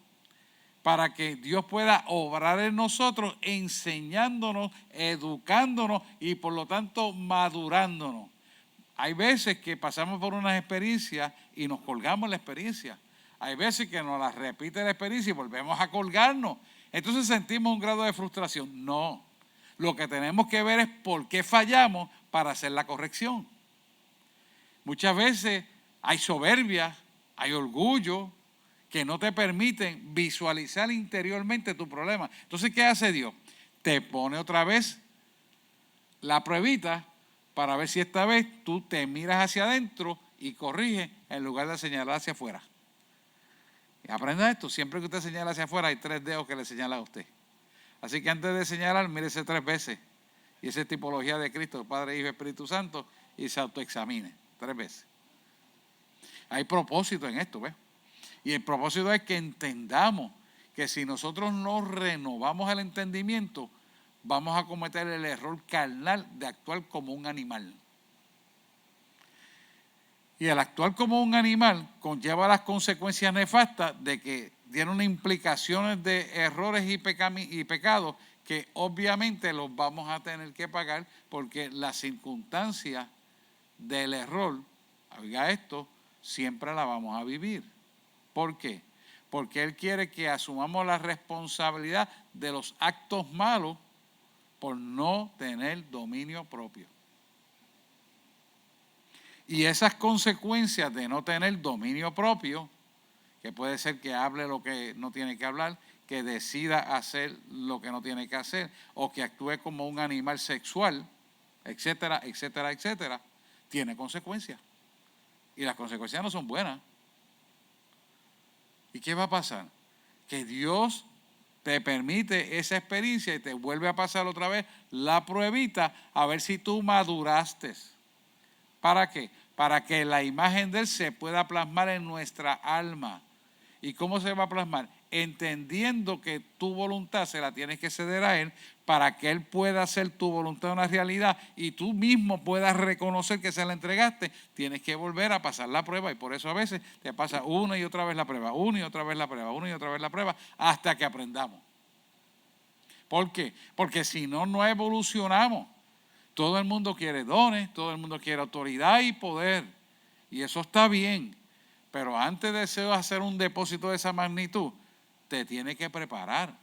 para que Dios pueda obrar en nosotros, enseñándonos, educándonos y por lo tanto madurándonos. Hay veces que pasamos por unas experiencias y nos colgamos en la experiencia. Hay veces que nos la repite la experiencia y volvemos a colgarnos. Entonces sentimos un grado de frustración. No, lo que tenemos que ver es por qué fallamos para hacer la corrección. Muchas veces hay soberbia, hay orgullo que no te permiten visualizar interiormente tu problema. Entonces, ¿qué hace Dios? Te pone otra vez la pruebita para ver si esta vez tú te miras hacia adentro y corriges en lugar de señalar hacia afuera. Y aprenda esto, siempre que usted señala hacia afuera hay 3 dedos que le señalan a usted. Así que antes de señalar, mírese 3 veces. Y esa es tipología de Cristo, Padre, Hijo y Espíritu Santo, y se autoexamine 3 veces. Hay propósito en esto, ¿ves? Y el propósito es que entendamos que si nosotros no renovamos el entendimiento, vamos a cometer el error carnal de actuar como un animal. Y el actuar como un animal conlleva las consecuencias nefastas de que tiene unas implicaciones de errores y pecados que obviamente los vamos a tener que pagar porque las circunstancias del error, oiga esto, siempre la vamos a vivir. ¿Por qué? Porque Él quiere que asumamos la responsabilidad de los actos malos por no tener dominio propio. Y esas consecuencias de no tener dominio propio, que puede ser que hable lo que no tiene que hablar, que decida hacer lo que no tiene que hacer, o que actúe como un animal sexual, etcétera, etcétera, etcétera, tiene consecuencias. Y las consecuencias no son buenas. ¿Y qué va a pasar? Que Dios te permite esa experiencia y te vuelve a pasar otra vez la pruebita a ver si tú maduraste. ¿Para qué? Para que la imagen de Él se pueda plasmar en nuestra alma. ¿Y cómo se va a plasmar? Entendiendo que tu voluntad se la tienes que ceder a Él para que Él pueda hacer tu voluntad una realidad y tú mismo puedas reconocer que se la entregaste. Tienes que volver a pasar la prueba y por eso a veces te pasa una y otra vez la prueba, una y otra vez la prueba, una y otra vez la prueba, hasta que aprendamos. ¿Por qué? Porque si no, no evolucionamos. Todo el mundo quiere dones, todo el mundo quiere autoridad y poder. Y eso está bien. Pero antes de hacer un depósito de esa magnitud, te tiene que preparar.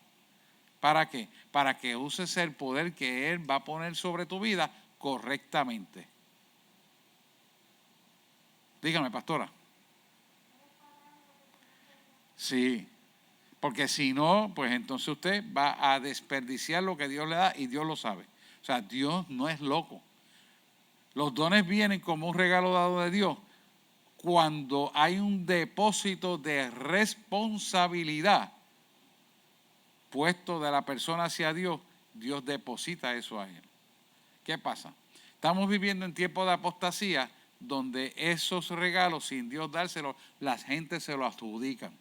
¿Para qué? Para que uses el poder que Él va a poner sobre tu vida correctamente. Dígame, pastora. Sí. Porque si no, pues entonces usted va a desperdiciar lo que Dios le da y Dios lo sabe. O sea, Dios no es loco. Los dones vienen como un regalo dado de Dios cuando hay un depósito de responsabilidad puesto de la persona hacia Dios. Dios deposita eso a él. ¿Qué pasa? Estamos viviendo en tiempos de apostasía donde esos regalos, sin Dios dárselos, la gente se los adjudican.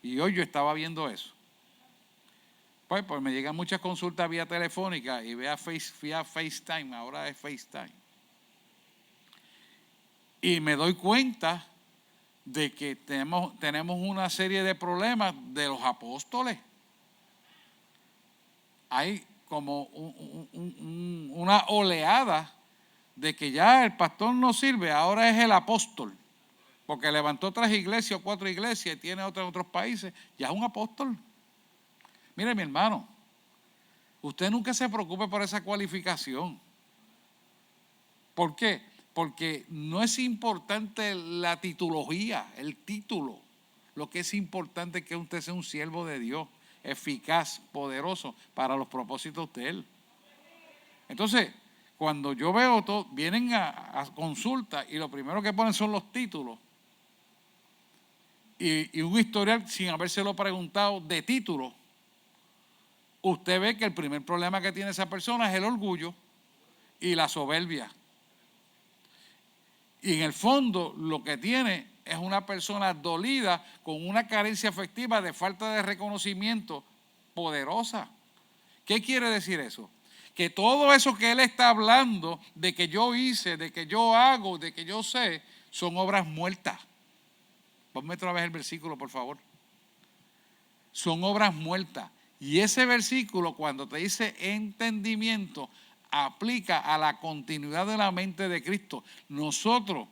Y hoy yo estaba viendo eso. Pues me llegan muchas consultas vía telefónica y vía FaceTime, ahora es FaceTime. Y me doy cuenta de que tenemos una serie de problemas de los apóstoles. Hay como una oleada de que ya el pastor no sirve, ahora es el apóstol. Porque levantó 3 iglesias o 4 iglesias y tiene otras en otros países, ya es un apóstol. Mire, mi hermano, usted nunca se preocupe por esa cualificación. ¿Por qué? Porque no es importante la titulogía, el título. Lo que es importante es que usted sea un siervo de Dios, eficaz, poderoso para los propósitos de Él. Entonces, cuando yo veo todo, vienen a consulta y lo primero que ponen son los títulos. Y un historial sin habérselo preguntado de título. Usted ve que el primer problema que tiene esa persona es el orgullo y la soberbia. Y en el fondo lo que tiene es una persona dolida con una carencia afectiva de falta de reconocimiento poderosa. ¿Qué quiere decir eso? Que todo eso que él está hablando de que yo hice, de que yo hago, de que yo sé, son obras muertas. Ponme otra vez el versículo, por favor. son obras muertas. Y ese versículo, cuando te dice entendimiento, aplica a la continuidad de la mente de Cristo. Nosotros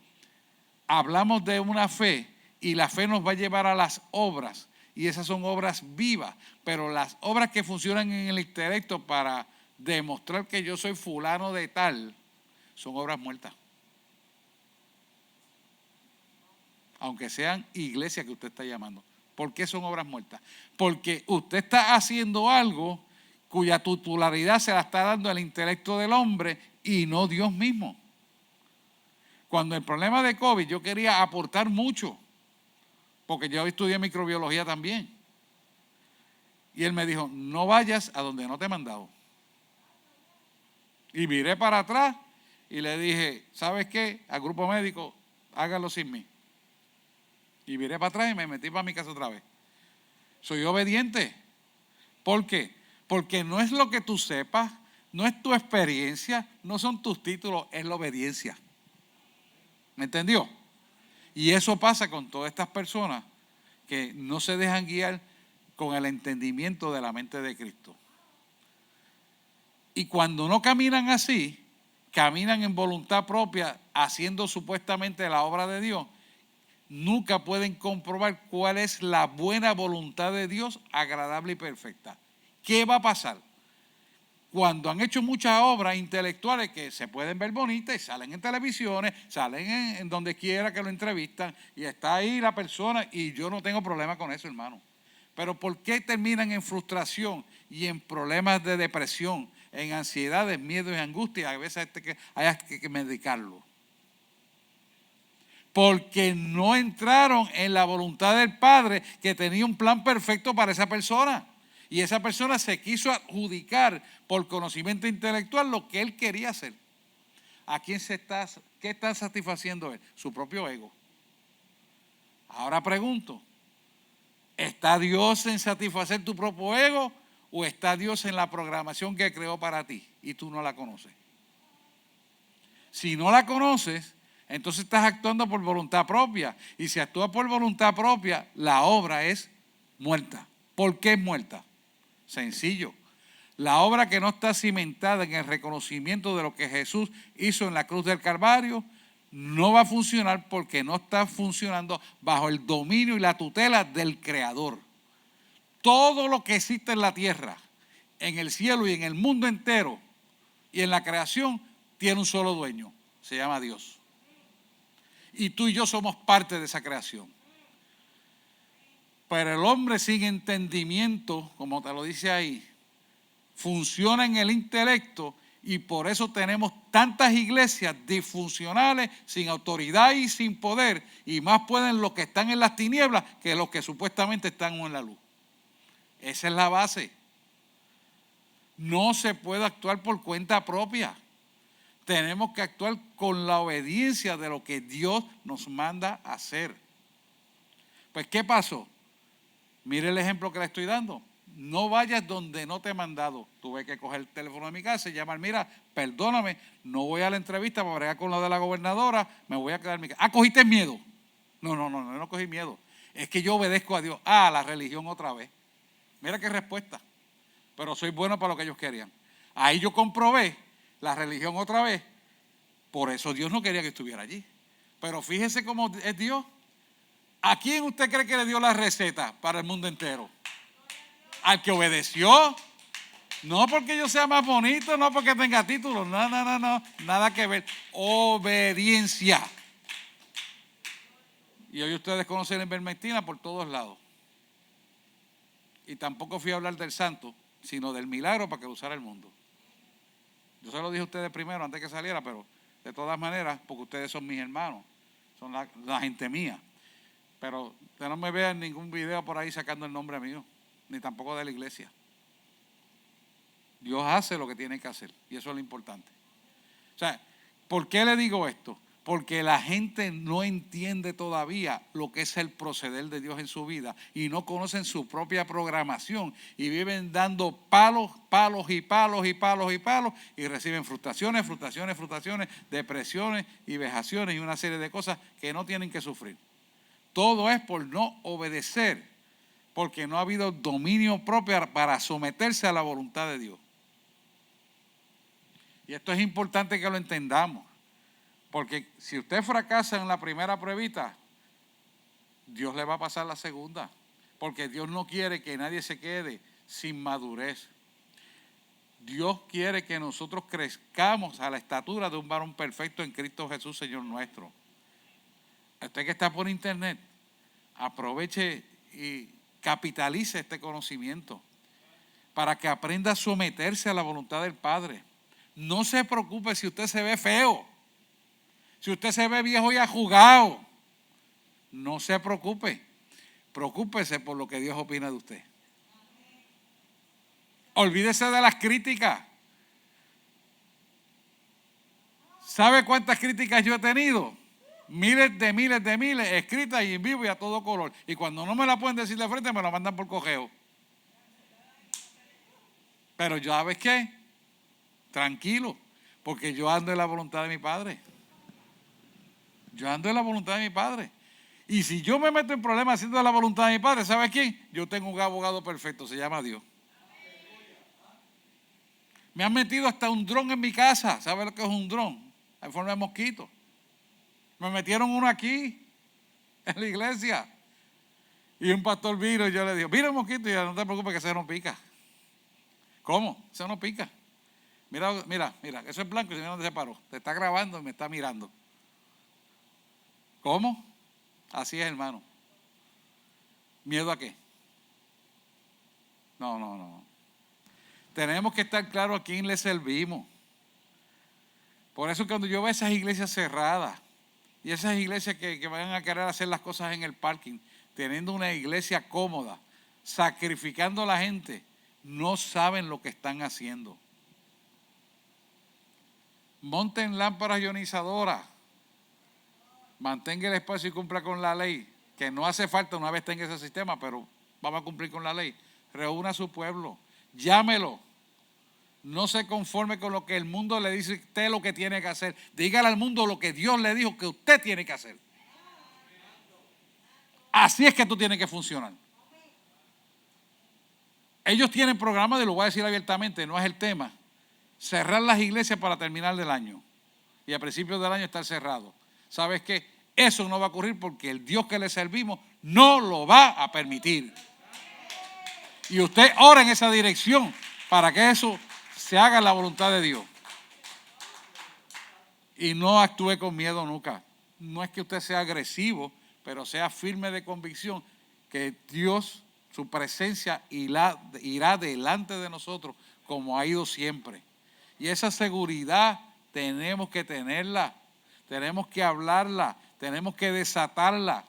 hablamos de una fe y la fe nos va a llevar a las obras. Y esas son obras vivas. Pero las obras que funcionan en el intelecto para demostrar que yo soy fulano de tal, son obras muertas. Aunque sean iglesias que usted está llamando. ¿Por qué son obras muertas? Porque usted está haciendo algo cuya titularidad se la está dando el intelecto del hombre y no Dios mismo. Cuando el problema de COVID, yo quería aportar mucho, porque yo estudié microbiología también. Y él me dijo, no vayas a donde no te he mandado. Y miré para atrás y le dije, ¿sabes qué? Al grupo médico, hágalo sin mí. Y viré para atrás y me metí para mi casa otra vez. Soy obediente. ¿Por qué? Porque no es lo que tú sepas, no es tu experiencia, no son tus títulos, es la obediencia. ¿Me entendió? Y eso pasa con todas estas personas que no se dejan guiar con el entendimiento de la mente de Cristo. Y cuando no caminan así, caminan en voluntad propia, haciendo supuestamente la obra de Dios, nunca pueden comprobar cuál es la buena voluntad de Dios, agradable y perfecta. ¿Qué va a pasar? Cuando han hecho muchas obras intelectuales que se pueden ver bonitas y salen en televisiones, salen en donde quiera que lo entrevistan y está ahí la persona y yo no tengo problema con eso, hermano. Pero ¿por qué terminan en frustración y en problemas de depresión, en ansiedades, miedo y angustia? A veces hay que medicarlo. Porque no entraron en la voluntad del Padre, que tenía un plan perfecto para esa persona. Y esa persona se quiso adjudicar por conocimiento intelectual lo que él quería hacer. ¿A quién qué está satisfaciendo él? Su propio ego. Ahora pregunto, ¿está Dios en satisfacer tu propio ego o está Dios en la programación que creó para ti y tú no la conoces? Si no la conoces, entonces estás actuando por voluntad propia. Y si actúas por voluntad propia, la obra es muerta. ¿Por qué es muerta? Sencillo. La obra que no está cimentada en el reconocimiento de lo que Jesús hizo en la cruz del Calvario no va a funcionar porque no está funcionando bajo el dominio y la tutela del Creador. Todo lo que existe en la tierra, en el cielo y en el mundo entero y en la creación tiene un solo dueño. Se llama Dios. Y tú y yo somos parte de esa creación. Pero el hombre sin entendimiento, como te lo dice ahí, funciona en el intelecto y por eso tenemos tantas iglesias disfuncionales, sin autoridad y sin poder, y más pueden los que están en las tinieblas que los que supuestamente están en la luz. Esa es la base. No se puede actuar por cuenta propia. Tenemos que actuar con la obediencia de lo que Dios nos manda a hacer. Pues, ¿qué pasó? Mire el ejemplo que le estoy dando. No vayas donde no te he mandado. Tuve que coger el teléfono de mi casa y llamar, mira, perdóname, no voy a la entrevista para bregar con lo de la gobernadora, me voy a quedar en mi casa. Ah, ¿cogiste miedo? No cogí miedo. Es que yo obedezco a Dios. Ah, la religión otra vez. Mira qué respuesta. Pero soy bueno para lo que ellos querían. Ahí yo comprobé la religión otra vez. Por eso Dios no quería que estuviera allí. Pero fíjese cómo es Dios. ¿A quién usted cree que le dio la receta para el mundo entero? Al que obedeció. No porque yo sea más bonito, no porque tenga títulos. No, nada que ver. Obediencia. Y hoy ustedes conocen la ivermectina por todos lados. Y tampoco fui a hablar del santo, sino del milagro para que lo usara el mundo. Yo se lo dije a ustedes primero antes que saliera, pero de todas maneras, porque ustedes son mis hermanos, son la gente mía. Pero usted no me vea en ningún video por ahí sacando el nombre mío, ni tampoco de la iglesia. Dios hace lo que tiene que hacer y eso es lo importante. O sea, ¿por qué le digo esto? Porque la gente no entiende todavía lo que es el proceder de Dios en su vida y no conocen su propia programación y viven dando palos y reciben frustraciones, depresiones y vejaciones y una serie de cosas que no tienen que sufrir. Todo es por no obedecer porque no ha habido dominio propio para someterse a la voluntad de Dios. Y esto es importante que lo entendamos, porque si usted fracasa en la primera pruebita, Dios le va a pasar la segunda, porque Dios no quiere que nadie se quede sin madurez. Dios quiere que nosotros crezcamos a la estatura de un varón perfecto en Cristo Jesús, Señor nuestro. Usted que está por internet, aproveche y capitalice este conocimiento para que aprenda a someterse a la voluntad del Padre. No se preocupe si usted se ve feo, si usted se ve viejo y ajugado. No se preocupe. Preocúpese por lo que Dios opina de usted. Olvídese de las críticas. ¿Sabe cuántas críticas yo he tenido? Miles, escritas y en vivo y a todo color. Y cuando no me la pueden decir de frente, me la mandan por correo. Pero ¿sabes qué? Tranquilo, porque yo ando en la voluntad de mi Padre. Yo ando en la voluntad de mi Padre. Y si yo me meto en problemas haciendo la voluntad de mi Padre, ¿sabe quién? Yo tengo un abogado perfecto, se llama Dios. Me han metido hasta un dron en mi casa. ¿Sabe lo que es un dron? En forma de mosquito. Me metieron uno aquí, en la iglesia. Y un pastor vino y yo le digo, mira el mosquito, y yo, no te preocupes que ese no pica. ¿Cómo? Ese no pica. Mira, eso es blanco y mira dónde se paró. Te está grabando y me está mirando. ¿Cómo? Así es, hermano. ¿Miedo a qué? No. Tenemos que estar claros a quién le servimos. Por eso cuando yo veo esas iglesias cerradas y esas iglesias que van a querer hacer las cosas en el parking, teniendo una iglesia cómoda, sacrificando a la gente, no saben lo que están haciendo. Monten lámparas ionizadoras, mantenga el espacio y cumpla con la ley, que no hace falta una vez tenga ese sistema, pero vamos a cumplir con la ley. Reúna a su pueblo, llámelo. No se conforme con lo que el mundo le dice a usted lo que tiene que hacer. Dígale al mundo lo que Dios le dijo que usted tiene que hacer. Así es que tú tienes que funcionar. Ellos tienen programas, lo voy a decir abiertamente, no es el tema. Cerrar las iglesias para terminar del año. Y a principios del año estar cerrado. ¿Sabes qué? Eso no va a ocurrir porque el Dios que le servimos no lo va a permitir. Y usted ora en esa dirección para que eso se haga la voluntad de Dios. Y no actúe con miedo nunca. No es que usted sea agresivo, pero sea firme de convicción que Dios, su presencia irá delante de nosotros como ha ido siempre. Y esa seguridad tenemos que tenerla, tenemos que hablarla, tenemos que desatarla.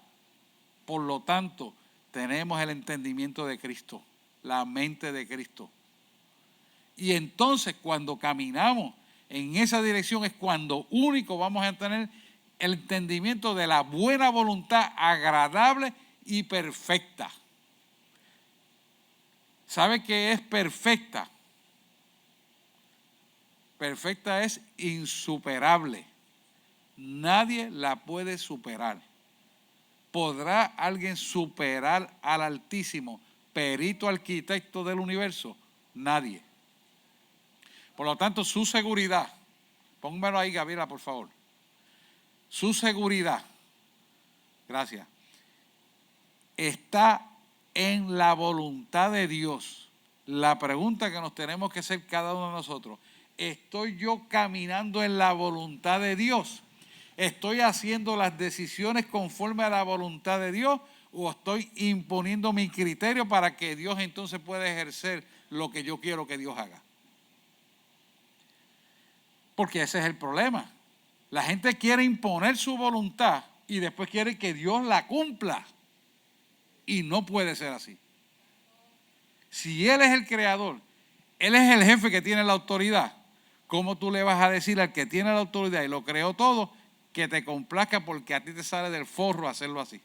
Por lo tanto, tenemos el entendimiento de Cristo, la mente de Cristo. Y entonces cuando caminamos en esa dirección es cuando único vamos a tener el entendimiento de la buena voluntad agradable y perfecta. ¿Sabe qué es perfecta? Perfecta es insuperable. Nadie la puede superar. ¿Podrá alguien superar al Altísimo, perito arquitecto del universo? Nadie. Por lo tanto, su seguridad, pónmelo ahí, Gabriela, por favor. Su seguridad, gracias, está en la voluntad de Dios. La pregunta que nos tenemos que hacer cada uno de nosotros, ¿estoy yo caminando en la voluntad de Dios? ¿Estoy haciendo las decisiones conforme a la voluntad de Dios o estoy imponiendo mi criterio para que Dios entonces pueda ejercer lo que yo quiero que Dios haga? Porque ese es el problema. La gente quiere imponer su voluntad y después quiere que Dios la cumpla. Y no puede ser así. Si Él es el creador, Él es el jefe que tiene la autoridad, ¿cómo tú le vas a decir al que tiene la autoridad y lo creó todo que te complazca porque a ti te sale del forro hacerlo así?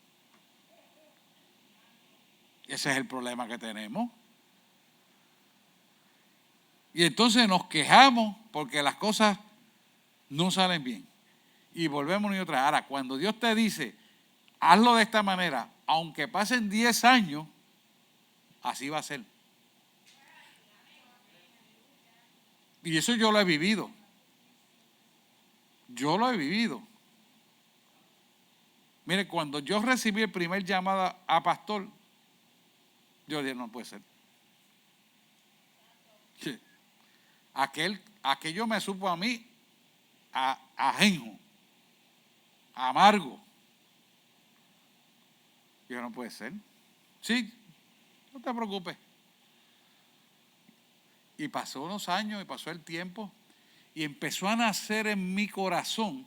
Ese es el problema que tenemos. Y entonces nos quejamos porque las cosas no salen bien. Y volvemos y otra vez. Ahora, cuando Dios te dice, hazlo de esta manera, aunque pasen 10 años, así va a ser. Y eso yo lo he vivido. Yo lo he vivido. Mire, cuando yo recibí el primer llamado a pastor, yo dije, no puede ser. Sí. Aquello me supo a mí ajenjo, amargo. Yo, no puede ser. Sí, no te preocupes. Y pasó unos años y pasó el tiempo y empezó a nacer en mi corazón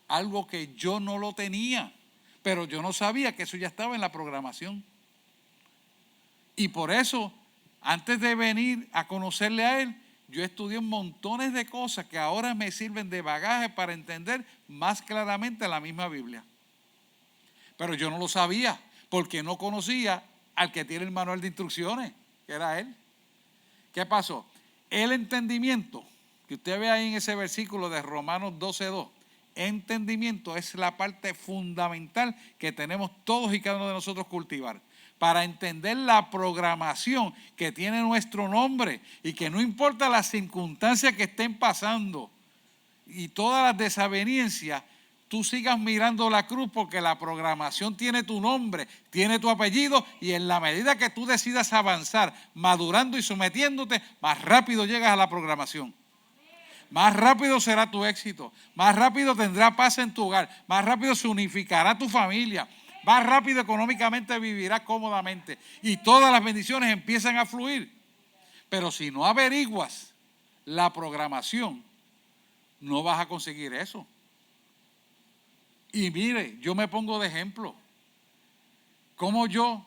algo que yo no lo tenía, pero yo no sabía que eso ya estaba en la programación. Y por eso, antes de venir a conocerle a él, yo estudié montones de cosas que ahora me sirven de bagaje para entender más claramente la misma Biblia. Pero yo no lo sabía, porque no conocía al que tiene el manual de instrucciones, que era él. ¿Qué pasó? El entendimiento, que usted ve ahí en ese versículo de Romanos 12:2, entendimiento es la parte fundamental que tenemos todos y cada uno de nosotros cultivar para entender la programación que tiene nuestro nombre y que no importa las circunstancias que estén pasando y todas las desavenencias, tú sigas mirando la cruz porque la programación tiene tu nombre, tiene tu apellido y en la medida que tú decidas avanzar, madurando y sometiéndote, más rápido llegas a la programación. Más rápido será tu éxito, más rápido tendrás paz en tu hogar, más rápido se unificará tu familia, más rápido económicamente vivirás cómodamente y todas las bendiciones empiezan a fluir. Pero si no averiguas la programación, no vas a conseguir eso. Y mire, yo me pongo de ejemplo. Como yo,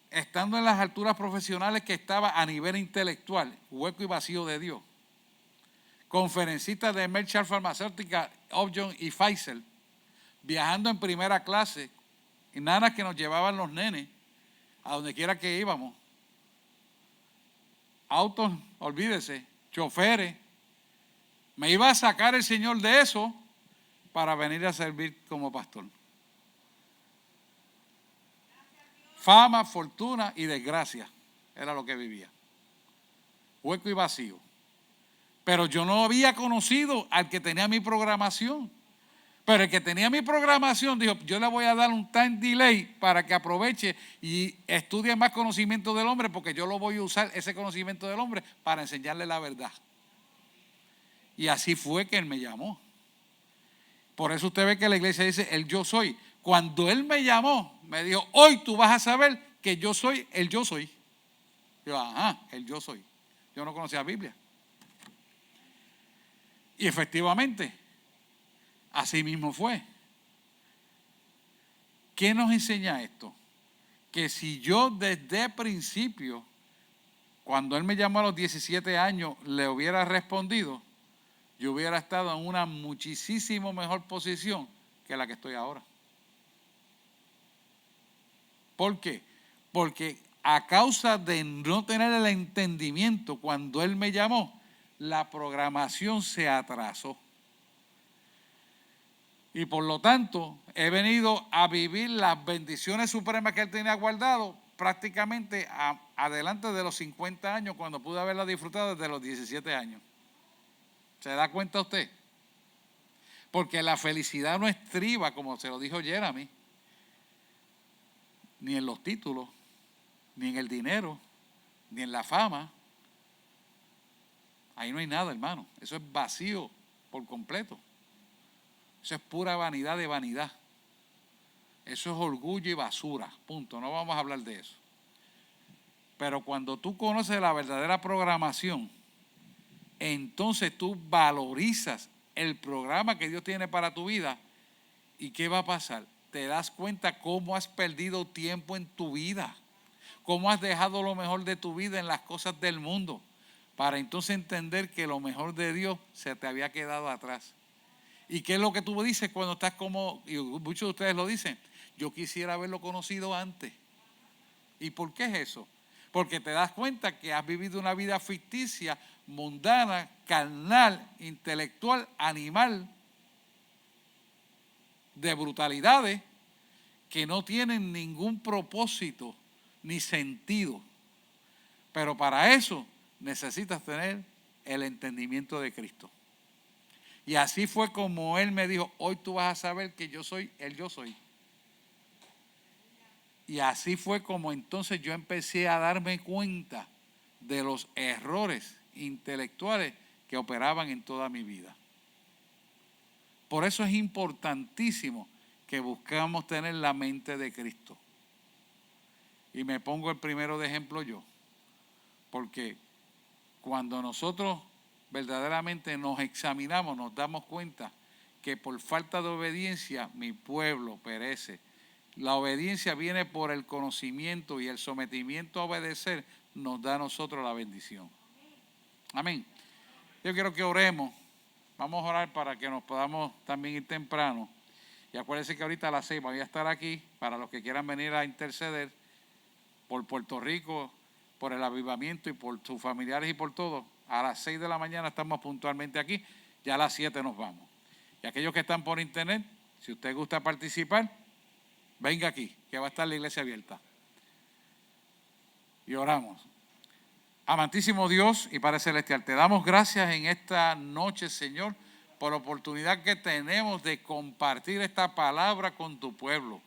estando en las alturas profesionales que estaba a nivel intelectual, hueco y vacío de Dios, conferencista de Merck Farmacéutica, Upjohn y Pfizer, viajando en primera clase, y nanas que nos llevaban los nenes a donde quiera que íbamos, autos, olvídese, choferes, me iba a sacar el Señor de eso para venir a servir como pastor. Fama, fortuna y desgracia era lo que vivía. Hueco y vacío. Pero yo no había conocido al que tenía mi programación. Pero el que tenía mi programación dijo, yo le voy a dar un time delay para que aproveche y estudie más conocimiento del hombre, porque yo lo voy a usar, ese conocimiento del hombre, para enseñarle la verdad. Y así fue que él me llamó. Por eso usted ve que la iglesia dice, el yo soy. Cuando él me llamó, me dijo, hoy tú vas a saber que yo soy el yo soy. Yo, ajá, el yo soy. Yo no conocía la Biblia. Y efectivamente, así mismo fue. ¿Qué nos enseña esto? Que si yo desde el principio, cuando él me llamó a los 17 años, le hubiera respondido, yo hubiera estado en una muchísimo mejor posición que la que estoy ahora. ¿Por qué? Porque a causa de no tener el entendimiento cuando él me llamó, la programación se atrasó. Y por lo tanto, he venido a vivir las bendiciones supremas que él tenía guardado prácticamente adelante de los 50 años, cuando pude haberla disfrutado desde los 17 años. ¿Se da cuenta usted? Porque la felicidad no estriba, como se lo dijo Jeremy, ni en los títulos, ni en el dinero, ni en la fama. Ahí no hay nada, hermano. Eso es vacío por completo. Eso es pura vanidad de vanidad. Eso es orgullo y basura. Punto. No vamos a hablar de eso. Pero cuando tú conoces la verdadera programación, entonces tú valorizas el programa que Dios tiene para tu vida. ¿Y qué va a pasar? Te das cuenta cómo has perdido tiempo en tu vida, cómo has dejado lo mejor de tu vida en las cosas del mundo, para entonces entender que lo mejor de Dios se te había quedado atrás. ¿Y qué es lo que tú dices cuando estás como, y muchos de ustedes lo dicen, yo quisiera haberlo conocido antes? ¿Y por qué es eso? Porque te das cuenta que has vivido una vida ficticia, mundana, carnal, intelectual, animal, de brutalidades que no tienen ningún propósito ni sentido. Pero para eso necesitas tener el entendimiento de Cristo. Y así fue como Él me dijo, hoy tú vas a saber que yo soy el yo soy. Y así fue como entonces yo empecé a darme cuenta de los errores intelectuales que operaban en toda mi vida. Por eso es importantísimo que buscamos tener la mente de Cristo. Y me pongo el primero de ejemplo yo, porque cuando nosotros verdaderamente nos examinamos, nos damos cuenta que por falta de obediencia mi pueblo perece. La obediencia viene por el conocimiento y el sometimiento a obedecer nos da a nosotros la bendición. Amén. Yo quiero que oremos. Vamos a orar para que nos podamos también ir temprano. Y acuérdense que ahorita a las 6 voy a estar aquí para los que quieran venir a interceder por Puerto Rico, por el avivamiento y por sus familiares y por todo. A las 6 de la mañana estamos puntualmente aquí. Ya a las 7 nos vamos. Y aquellos que están por internet, si usted gusta participar, venga aquí, que va a estar la iglesia abierta. Y oramos. Amantísimo Dios y Padre Celestial, te damos gracias en esta noche, Señor, por la oportunidad que tenemos de compartir esta palabra con tu pueblo.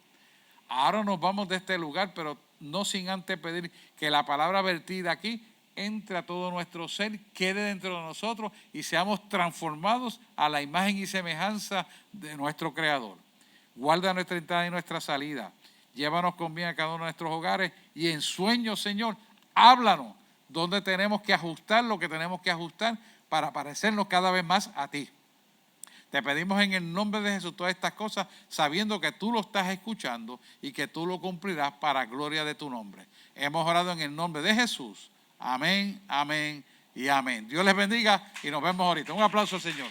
Ahora nos vamos de este lugar, pero no sin antes pedir que la palabra vertida aquí entre a todo nuestro ser, quede dentro de nosotros y seamos transformados a la imagen y semejanza de nuestro Creador. Guarda nuestra entrada y nuestra salida. Llévanos con bien a cada uno de nuestros hogares y en sueños, Señor, háblanos donde tenemos que ajustar lo que tenemos que ajustar para parecernos cada vez más a ti. Te pedimos en el nombre de Jesús todas estas cosas, sabiendo que tú lo estás escuchando y que tú lo cumplirás para gloria de tu nombre. Hemos orado en el nombre de Jesús. Amén, amén y amén. Dios les bendiga y nos vemos ahorita. Un aplauso al Señor.